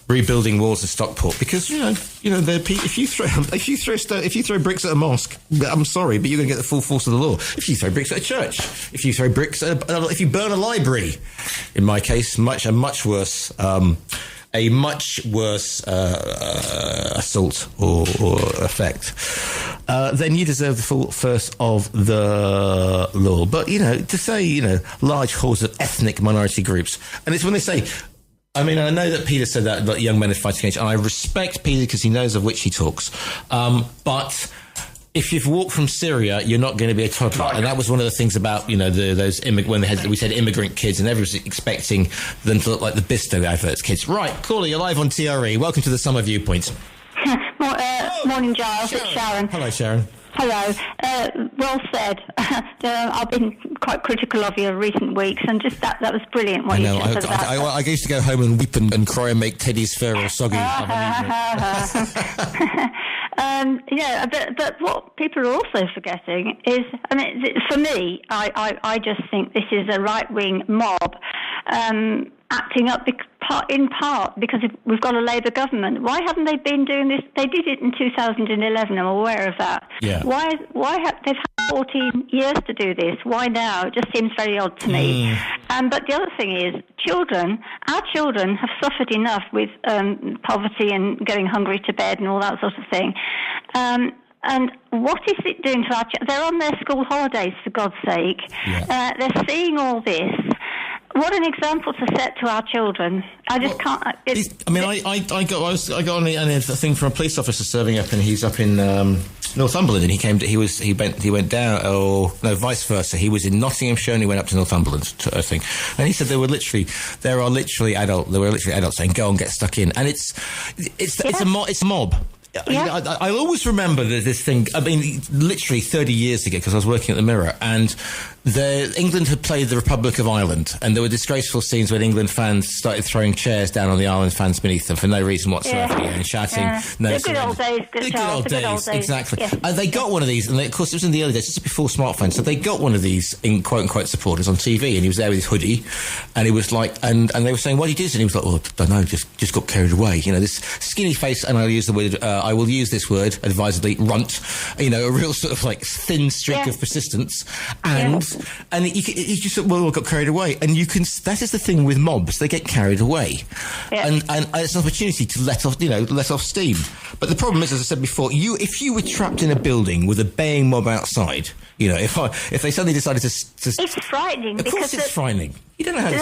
rebuilding walls in Stockport, because if you throw bricks at a mosque, I'm sorry, but you're going to get the full force of the law. If you throw bricks at a church, if you throw bricks if you burn a library, in my case, a much worse assault or effect, then you deserve the full force of the law. But to say large hordes of ethnic minority groups, and it's when they say. I mean, I know that Peter said that young men are fighting against, and I respect Peter because he knows of which he talks. But if you've walked from Syria, you're not going to be a toddler. And that was one of the things about, when we said immigrant kids, and everyone was expecting them to look like the Bisto adverts kids. Right, Corley, you're live on TRE. Welcome to the Summer Viewpoint. Morning, Giles. It's Sharon. Hello, Sharon. Hello. Well said. I've been quite critical of you in recent weeks, and just that was brilliant. What I know. You just said I used to go home and weep and cry and make Teddy's fur all soggy. But what people are also forgetting is, for me, I just think this is a right-wing mob acting up in part because we've got a Labour government. Why haven't they been doing this? They did it in 2011. I'm aware of that. Yeah. They've had 14 years to do this? Why now? It just seems very odd to me. But the other thing is, our children have suffered enough with poverty and going hungry to bed and all that sort of thing. And what is it doing to our children? They're on their school holidays, for God's sake. Yeah. They're seeing all this. What an example to set to our children. I just can't. I got on a thing from a police officer serving up, and he's up in Northumberland, and he went down, or no, vice versa. He was in Nottinghamshire, and he went up to Northumberland, I think. And he said there were literally adults saying, "Go and get stuck in," and it's a mob. Yeah. I always remember this thing. I mean, literally 30 years ago, because I was working at the Mirror, and England had played the Republic of Ireland, and there were disgraceful scenes when England fans started throwing chairs down on the Ireland fans beneath them for no reason whatsoever, and shouting. Yeah. No, the good old days. The good old days, exactly. Yeah. And they got one of these, and of course it was in the early days, just before smartphones, so they got one of these in quote-unquote supporters on TV, and he was there with his hoodie, and he was like, and they were saying, what did he do? And he was like, I don't know, just got carried away. This skinny face, and I will use this word advisedly, runt, a real sort of like thin streak of persistence, and he just got carried away, and that is the thing with mobs, they get carried away, and it's an opportunity to let off steam. But the problem is, as I said before, if you were trapped in a building with a baying mob outside, if they suddenly decided to it's frightening. Of course, it's frightening. You don't know how there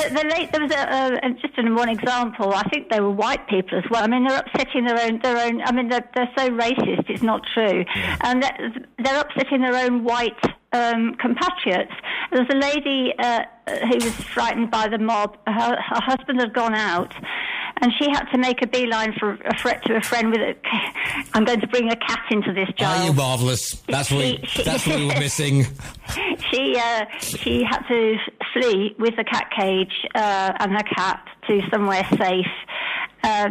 was just one example. I think they were white people as well. I mean, they're upsetting their own. I mean, they're so racist. It's not true, and they're upsetting their own white compatriots. There was a lady who was frightened by the mob. Her husband had gone out, and she had to make a beeline for a threat to a friend with I'm going to bring a cat into this jar. Oh, you marvellous. That's what we were missing. She had to flee with the cat cage and her cat to somewhere safe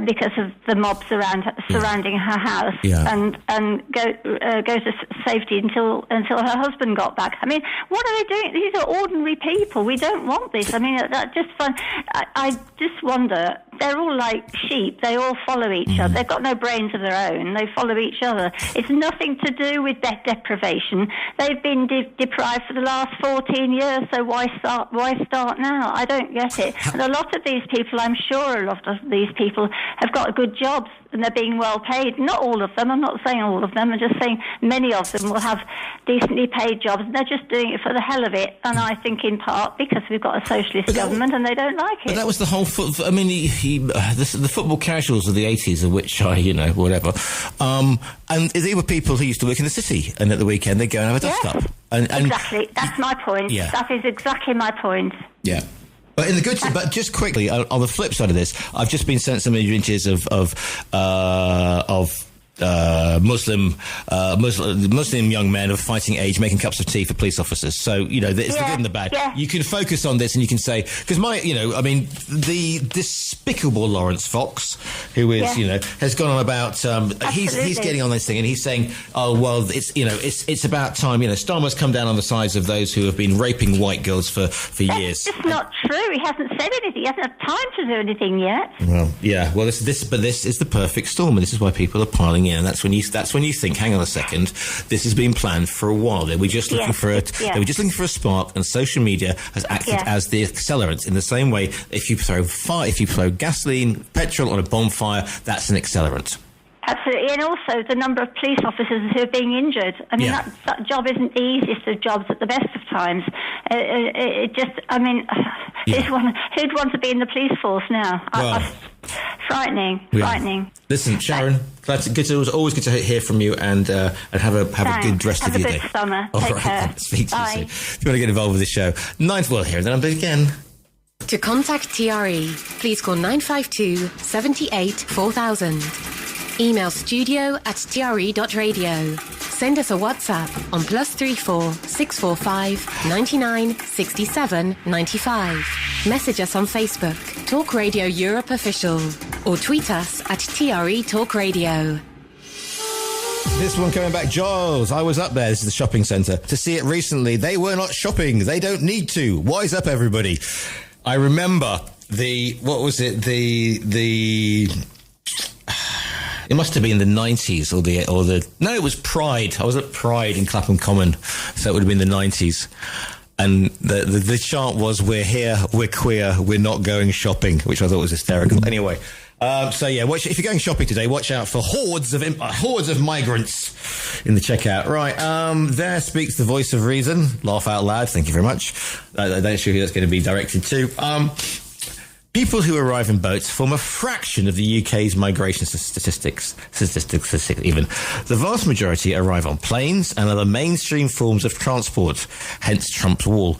because of the mob surrounding her house, and go to safety until her husband got back. I mean, what are they doing? These are ordinary people. We don't want this. I mean, that's just fun. I just wonder. They're all like sheep. They all follow each other. They've got no brains of their own. They follow each other. It's nothing to do with deprivation. They've been deprived for the last 14 years, so why start now? I don't get it. And a lot of these people, I'm sure a lot of these people have got good jobs and they're being well paid. Not all of them. I'm not saying all of them. I'm just saying many of them will have decently paid jobs, and they're just doing it for the hell of it. And I think in part because we've got a socialist government and they don't like it. But that was the whole... the football casuals of the 80s, of which whatever. And they were people who used to work in the city, and at the weekend they'd go and have a dust-up. Exactly. That's my point. Yeah. That is exactly my point. Yeah. But just quickly, on the flip side of this, I've just been sent some images of Muslim young men of fighting age making cups of tea for police officers. So, it's the good and the bad. Yeah. You can focus on this and you can say, because the despicable Lawrence Fox, who is, has gone on about, he's getting on this thing and he's saying, oh, well, it's about time, Starmer's come down on the sides of those who have been raping white girls for years. It's not true. He hasn't said anything. He hasn't had time to do anything yet. Well, yeah. Well, this is the perfect storm, and this is why people are piling in. And that's when you think, hang on a second, this has been planned for a while. They were just looking for it. They were just looking for a spark, and social media has acted as the accelerant. In the same way, if you throw gasoline, petrol on a bonfire, that's an accelerant. Absolutely, and also the number of police officers who are being injured. I mean, that job isn't the easiest of jobs at the best of times. Who'd want to be in the police force now? Frightening. Listen, Sharon, always good to hear from you, and have a good rest of your day. Have a good summer. Take care. Speak to you soon. If you want to get involved with the show, here the number again. To contact TRE, please call 952 78 4000. Email studio@tre.radio. Send us a WhatsApp on +34 645 99 67 95. Message us on Facebook, Talk Radio Europe Official, or tweet us at TRE Talk Radio. This one coming back, Giles. I was up there. This is the shopping centre to see it recently. They were not shopping. They don't need to. Wise up, everybody. I remember it must have been the 90s no, it was Pride. I was at Pride in Clapham Common, so it would have been the 90s. And the chant was, we're here, we're queer, we're not going shopping, which I thought was hysterical. Anyway, if you're going shopping today, watch out for hordes of migrants in the checkout. Right, there speaks the voice of reason. Laugh out loud, thank you very much. I don't sure who that's going to be directed to. People who arrive in boats form a fraction of the UK's migration statistics even. The vast majority arrive on planes and other mainstream forms of transport, hence Trump's wall.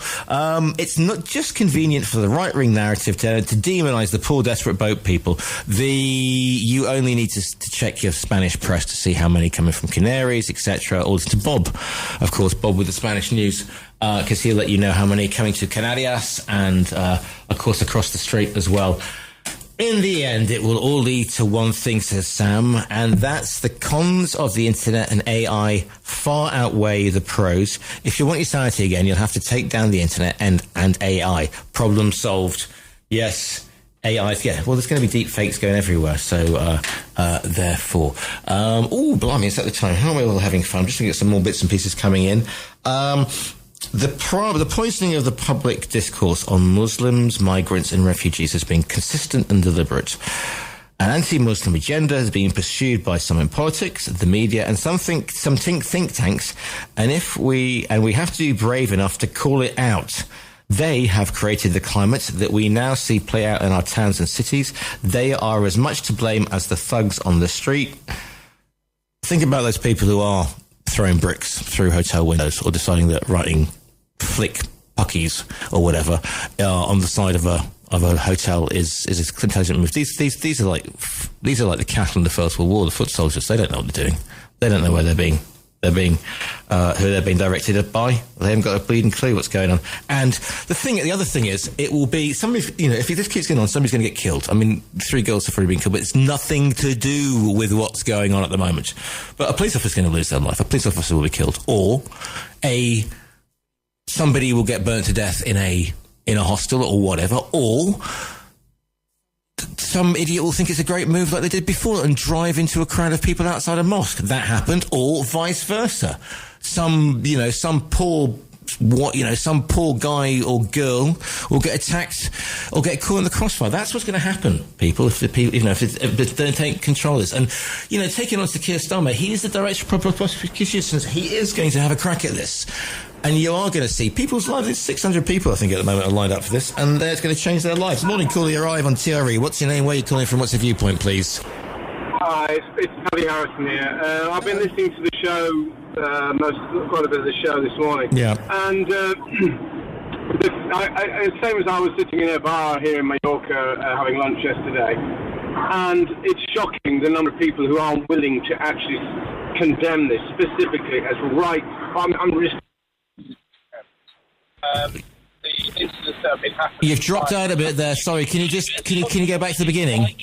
It's not just convenient for the right-wing narrative to demonise the poor, desperate boat people. You only need to check your Spanish press to see how many coming from Canaries, etc., or to Bob, of course, Bob with the Spanish news. Because he'll let you know how many are coming to Canarias and, of course, across the strait as well. In the end, it will all lead to one thing, says Sam, and that's the cons of the internet and AI far outweigh the pros. If you want your sanity again, you'll have to take down the internet and AI. Problem solved. Yes. AI, well, there's going to be deep fakes going everywhere, so therefore. Blimey, it's at the time. How are we all having fun? I'm just going to get some more bits and pieces coming in. The poisoning of the public discourse on Muslims, migrants and refugees has been consistent and deliberate. An anti-Muslim agenda is being pursued by some in politics, the media and some think tanks, and we have to be brave enough to call it out. They have created the climate that we now see play out in our towns and cities. They are as much to blame as the thugs on the street. Think about those people who are throwing bricks through hotel windows or deciding that writing flick puckies or whatever on the side of a hotel is a intelligent move. These are like the cattle in the First World War, the foot soldiers. They don't know what they're doing. They don't know where who they're being directed by. They haven't got a bleeding clue what's going on. And the other thing is, it will be if this keeps going on, somebody's going to get killed. I mean, 3 girls have already been killed, but it's nothing to do with what's going on at the moment. But a police officer is going to lose their life. A police officer will be killed, or somebody will get burnt to death in a hostel or whatever, or some idiot will think it's a great move like they did before and drive into a crowd of people outside a mosque. That happened, or vice versa. Some poor guy or girl will get attacked or get caught in the crossfire. That's what's going to happen, people, if they don't take control of this. And, taking on to Keir Starmer, he is the Director of Public Prosecutions. He is going to have a crack at this. And you are going to see people's lives. There's 600 people, I think, at the moment are lined up for this, and it's going to change their lives. Morning, caller, you arrive on TRE. What's your name? Where are you calling from? What's your viewpoint, please? Hi, it's Paddy Harrison here. I've been listening to the show, quite a bit of the show this morning. Yeah. And same as I was sitting in a bar here in Mallorca having lunch yesterday, And it's shocking the number of people who aren't willing to actually condemn this specifically as right. I'm risk. The incidents that have been happening. You've dropped out a bit there. Sorry, can you go back to the beginning?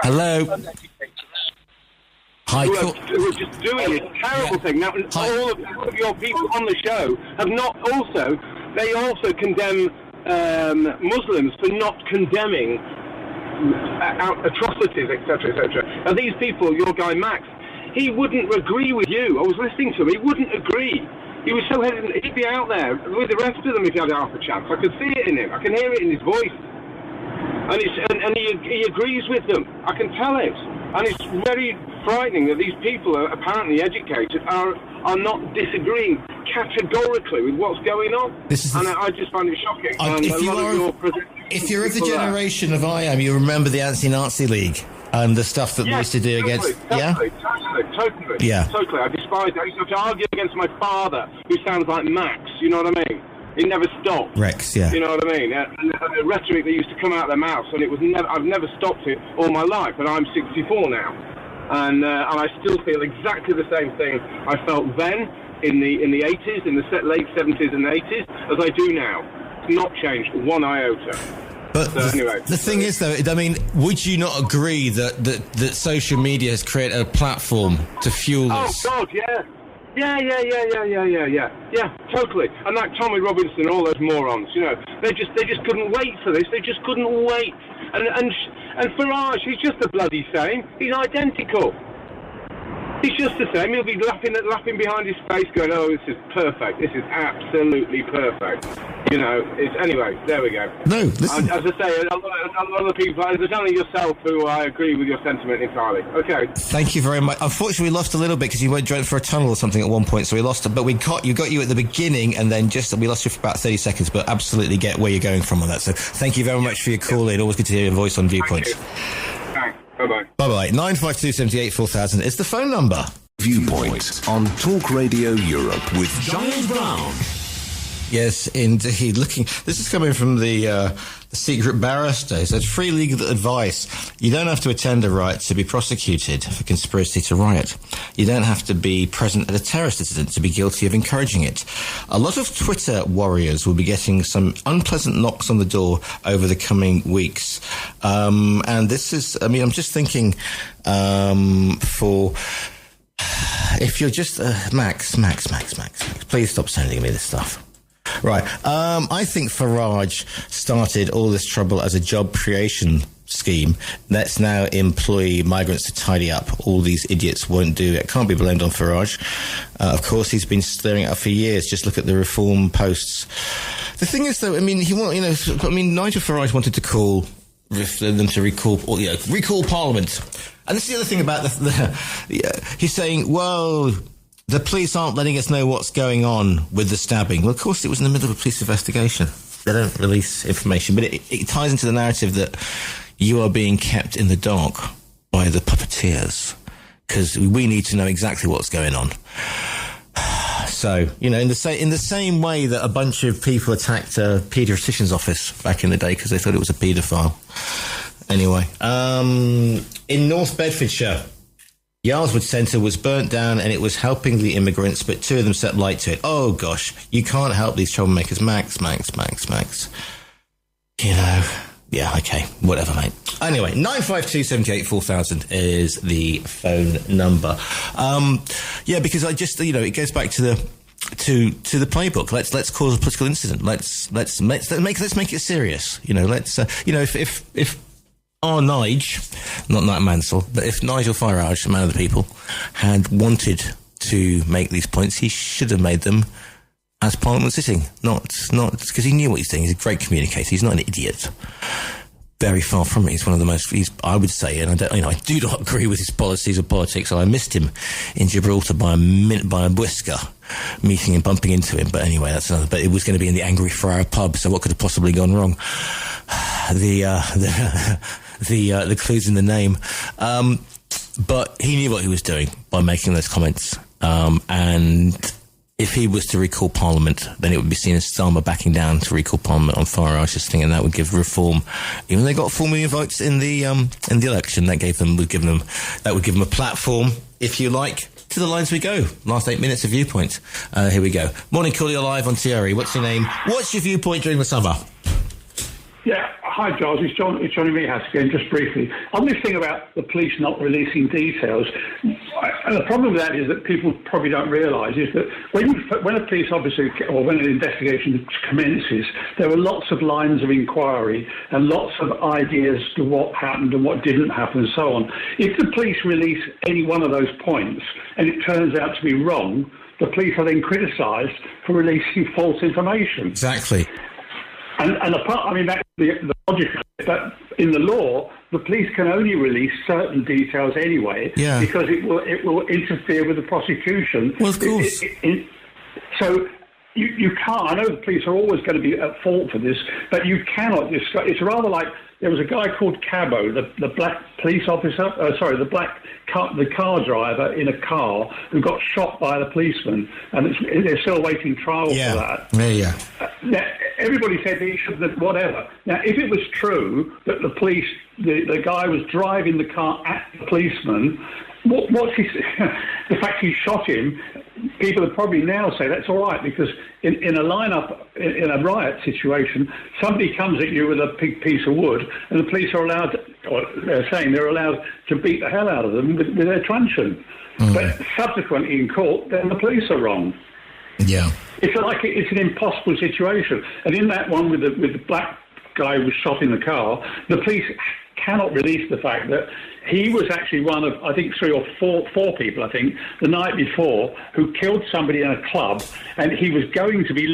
Hello. Hi. Who are just doing this terrible thing. Now, all of your people on the show have not also. They also condemn Muslims for not condemning atrocities, etc., etc. Now, these people, your guy Max, he wouldn't agree with you. I was listening to him. He wouldn't agree. He was so hesitant. He'd be out there with the rest of them if he had half a chance. I could see it in him. I can hear it in his voice. And he agrees with them. I can tell it. And it's very frightening that these people are apparently educated are not disagreeing categorically with what's going on. I just find it shocking. If you're of the generation of I am, you remember the Anti-Nazi League and the stuff that we used to do against... Totally. Yeah. Totally. I despise it. I used to have to argue against my father, who sounds like Max, you know what I mean? He never stopped. Rex, yeah. You know what I mean? And the rhetoric that used to come out of their mouths, and it was I've never stopped it all my life, and I'm 64 now. And I still feel exactly the same thing I felt then in the 80s, in the late 70s and 80s, as I do now. It's not changed one iota. But the thing is, though, I mean, would you not agree that social media has created a platform to fuel this? Oh, God, yeah. Yeah, totally. And like Tommy Robinson, all those morons, you know, they just couldn't wait for this. They just couldn't wait. And Farage, he's just the bloody same. He's identical. He's just the same. He'll be laughing behind his face, going, "Oh, this is perfect. This is absolutely perfect." You know. Anyway. There we go. No, listen. As I say, a lot of the people. There's only yourself who I agree with your sentiment entirely. Okay. Thank you very much. Unfortunately, we lost a little bit because you went for a tunnel or something at one point, so we lost it. But we got you at the beginning, and then we lost you for about 30 seconds. But absolutely get where you're going from on that. So thank you very much for your call in. Always good to hear your voice on Viewpoint. Thanks. Bye-bye. Bye-bye. 952 78 4000 is the phone number. Viewpoint on Talk Radio Europe with Giles Brown. Yes, indeed. This is coming from the secret barrister. He said, free legal advice. You don't have to attend a riot to be prosecuted for conspiracy to riot. You don't have to be present at a terrorist incident to be guilty of encouraging it. A lot of Twitter warriors will be getting some unpleasant knocks on the door over the coming weeks. And this is, I mean, I'm just thinking if you're just... Max, please stop sending me this stuff. Right. I think Farage started all this trouble as a job creation scheme. Let's now employ migrants to tidy up. All these idiots won't do it. Can't be blamed on Farage. Of course, he's been stirring it up for years. Just look at the reform posts. The thing is, though, I mean, Nigel Farage wanted to call them to recall Parliament. And this is the other thing about he's saying, well, the police aren't letting us know what's going on with the stabbing. Well, of course, it was in the middle of a police investigation. They don't release information. But it ties into the narrative that you are being kept in the dark by the puppeteers, because we need to know exactly what's going on. So, you know, in the same way that a bunch of people attacked a paediatrician's office back in the day because they thought it was a paedophile. Anyway, in North Bedfordshire, Yarlswood Centre was burnt down and it was helping the immigrants, but two of them set light to it. Oh, gosh, you can't help these troublemakers. Max. You know, yeah, okay, whatever, mate. Anyway, 952 78 4000 is the phone number. Yeah, because I just, you know, it goes back to the playbook. Let's cause a political incident. Let's make it serious. You know, if our Nige, not Nigel Mansell, but if Nigel Farage, the man of the people, had wanted to make these points, he should have made them as Parliament sitting. Not because he knew what he's doing. He's a great communicator. He's not an idiot. Very far from it. He's one of the most. I would say, and I do not agree with his policies or politics. I missed him in Gibraltar by a whisker, meeting and bumping into him. But anyway, that's another. But it was going to be in the Angry Friar pub. So what could have possibly gone wrong? The clues in the name. But he knew what he was doing by making those comments. And if he was to recall Parliament, then it would be seen as Starmer backing down to recall Parliament on Farage's thing, and that would give Reform, even though they got 4 million votes in the election, that would give them a platform, if you like. To the lines we go. Last 8 minutes of Viewpoint. Here we go. Morning, Cool, you're live on TRE. What's your name? What's your viewpoint during the summer? Yeah, hi Giles, it's Johnny Rehas again, just briefly. On this thing about the police not releasing details, the problem with that is that people probably don't realise is that when a police officer or when an investigation commences, there are lots of lines of inquiry and lots of ideas to what happened and what didn't happen and so on. If the police release any one of those points and it turns out to be wrong, the police are then criticised for releasing false information. Exactly. And apart, I mean, that's the logic that in the law, the police can only release certain details anyway, because it will interfere with the prosecution. Well, of course. So you can't. I know the police are always going to be at fault for this, but you cannot discuss. It's rather like there was a guy called Cabo, the black police officer. The car driver in a car who got shot by the policeman, and they're still awaiting trial for that. Yeah. Now, everybody said that he shouldn't have, whatever. Now, if it was true that the police, the guy was driving the car at the policeman, what's his, the fact he shot him, people would probably now say that's all right, because in a lineup, in a riot situation, somebody comes at you with a big piece of wood, and the police are allowed, or they're saying they're allowed to beat the hell out of them with their truncheon. But subsequently in court, then the police are wrong. Yeah. It's an impossible situation. And in that one with the black guy who was shot in the car, the police cannot release the fact that he was actually one of, I think, 3 or 4 people, I think, the night before, who killed somebody in a club, and he was going to be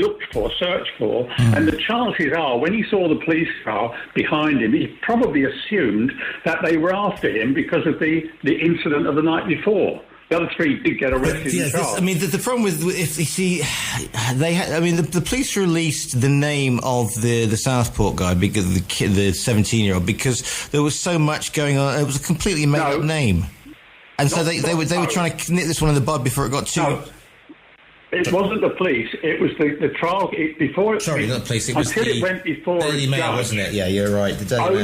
searched for, and the chances are, when he saw the police car behind him, he probably assumed that they were after him because of the incident of the night before. The other 3 did get arrested and charged. The problem with, if you see, the police released the name of the Southport guy, because the 17-year-old, because there was so much going on. It was a completely made-up name, and so they were trying to nip this one in the bud before it got too. No. It wasn't the police. It was the trial before it. Sorry, not the police. It was until it went before Daily Mail, wasn't it? Yeah, you're right. The Daily Mail.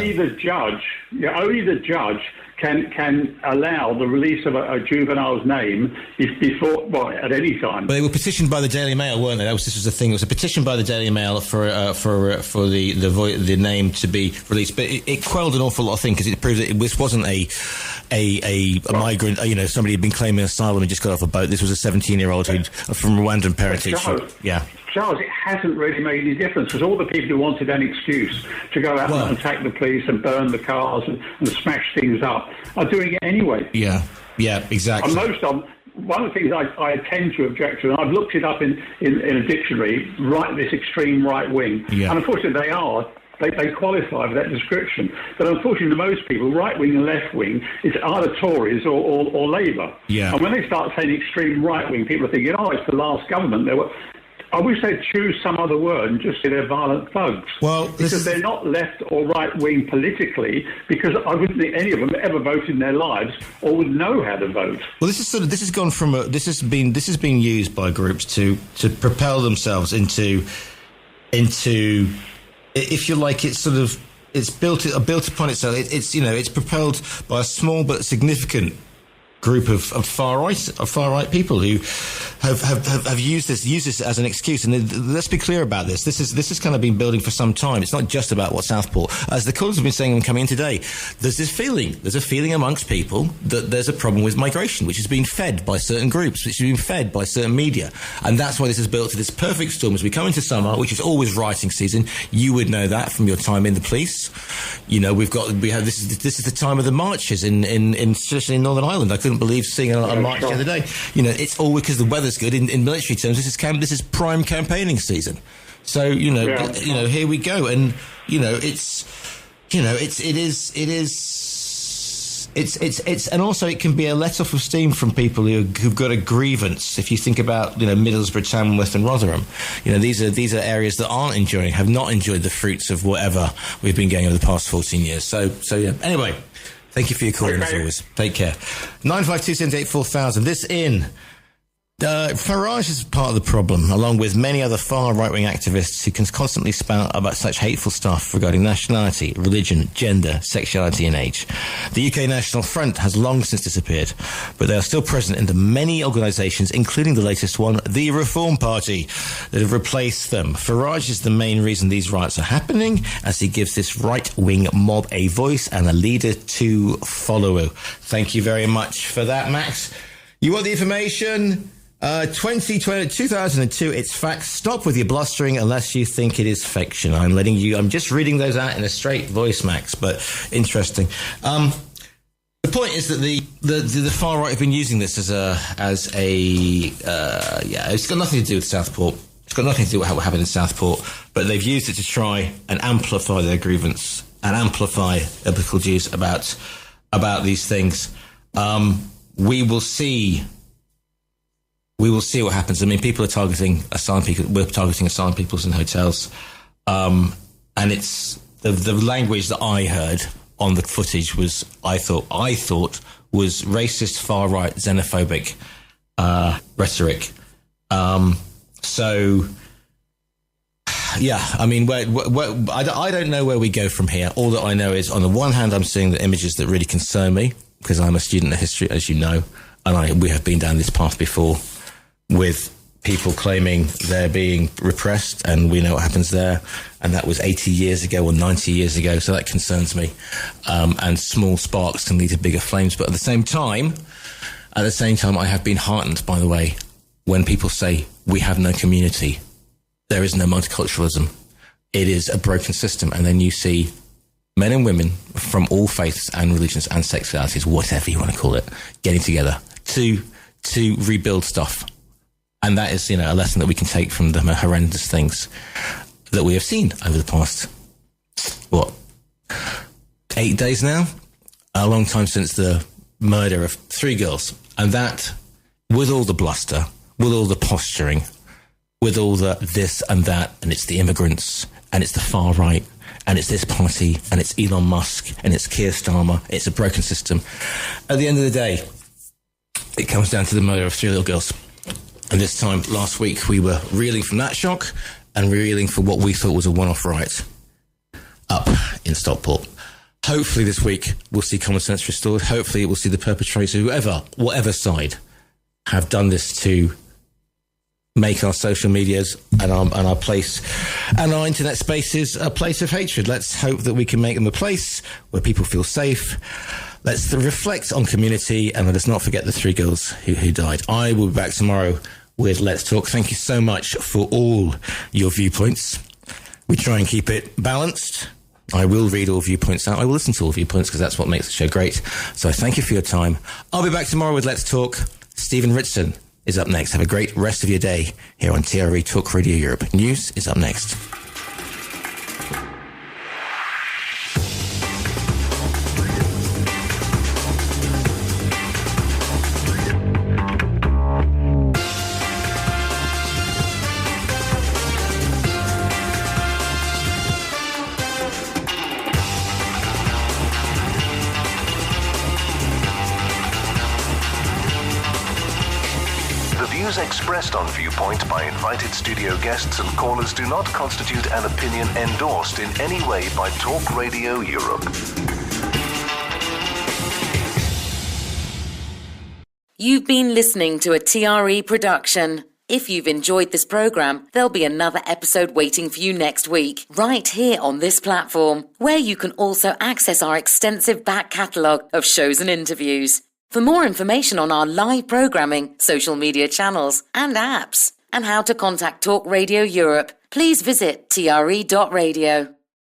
Only the judge can allow the release of a juvenile's name at any time. But they were petitioned by the Daily Mail, weren't they? This was the thing. It was a petition by the Daily Mail for the name to be released. But it quelled an awful lot of things, because it proved that this wasn't a migrant. Somebody had been claiming asylum and just got off a boat. This was a 17-year-old from Rwandan parentage. Charles, it hasn't really made any difference, because all the people who wanted an excuse to go out and attack the police and burn the cars and smash things up are doing it anyway. Yeah, exactly. And one of the things I tend to object to, and I've looked it up in a dictionary, this extreme right wing, and unfortunately they qualify for that description. But unfortunately, to most people, right wing and left wing, it's either Tories or Labour. Yeah. And when they start saying extreme right wing, people are thinking, it's the last government. I wish they'd choose some other word and just say they're violent thugs. Well, because they're not left or right wing politically, because I wouldn't think any of them ever voted in their lives or would know how to vote. Well, this has been used by groups to propel themselves into, if you like, it's built upon itself. It's propelled by a small but significant group of far right people who have used this as an excuse. And let's be clear about this. This is kind of been building for some time. It's not just about what Southport. As the callers have been saying when coming in today, there's a feeling amongst people that there's a problem with migration, which is being fed by certain groups, which is being fed by certain media. And that's why this is built to this perfect storm as we come into summer, which is always rioting season. You would know that from your time in the police. This is the time of the marches especially in Northern Ireland. I couldn't believe seeing a march the other day. It's all because the weather's good. In military terms, this is prime campaigning season. So here we go, and it's and also it can be a let off of steam from people who've got a grievance. If you think about Middlesbrough, Tamworth, and Rotherham, these are areas that have not enjoyed the fruits of whatever we've been getting over the past 14 years. So anyway. Thank you for your call, as always. Take care. 952784000. This in Farage is part of the problem, along with many other far right-wing activists who can constantly spout about such hateful stuff regarding nationality, religion, gender, sexuality and age. The UK National Front has long since disappeared, but they are still present in the many organisations, including the latest one, the Reform Party, that have replaced them. Farage is the main reason these riots are happening, as he gives this right-wing mob a voice and a leader to follow. Thank you very much for that, Max. You want the information? 2002, it's facts. Stop with your blustering unless you think it is fiction. I'm just reading those out in a straight voice, Max, but interesting. The point is that the far right have been using this it's got nothing to do with Southport. It's got nothing to do with what happened in Southport, but they've used it to try and amplify their grievance and amplify biblical views about these things. We will see what happens. I mean, people are targeting asylum people. We're targeting asylum peoples in hotels. And it's the language that I heard on the footage was, I thought was racist, far right, xenophobic, rhetoric. So yeah, I mean, I don't know where we go from here. All that I know is, on the one hand, I'm seeing the images that really concern me, because I'm a student of history, as you know, and we have been down this path before, with people claiming they're being repressed, and we know what happens there, and that was 80 years ago or 90 years ago, so that concerns me. And small sparks can lead to bigger flames, but at the same time, I have been heartened, by the way, when people say we have no community, there is no multiculturalism, it is a broken system, and then you see men and women from all faiths and religions and sexualities, whatever you want to call it, getting together to rebuild stuff. And that is, a lesson that we can take from the horrendous things that we have seen over the past, 8 days now? A long time since the murder of 3 girls. And that, with all the bluster, with all the posturing, with all the this and that, and it's the immigrants, and it's the far right, and it's this party, and it's Elon Musk, and it's Keir Starmer, it's a broken system. At the end of the day, it comes down to the murder of 3 little girls. And this time, last week, we were reeling from that shock and reeling for what we thought was a one-off riot up in Stockport. Hopefully this week, we'll see common sense restored. Hopefully we'll see the perpetrators, whatever side, have done this to make our social medias and our place and our internet spaces a place of hatred. Let's hope that we can make them a place where people feel safe. Let's reflect on community, and let us not forget the 3 girls who died. I will be back tomorrow with Let's Talk. Thank you so much for all your viewpoints. We try and keep it balanced. I will read all viewpoints out. I will listen to all viewpoints, because that's what makes the show great. So thank you for your time. I'll be back tomorrow with Let's Talk. Stephen Ritson is up next. Have a great rest of your day here on TRE Talk Radio Europe. News is up next. Expressed on Viewpoint by invited studio guests and callers do not constitute an opinion endorsed in any way by Talk Radio Europe. You've been listening to a TRE production. If you've enjoyed this program, there'll be another episode waiting for you next week, right here on this platform, where you can also access our extensive back catalogue of shows and interviews. For more information on our live programming, social media channels and apps, and how to contact Talk Radio Europe, please visit tre.radio.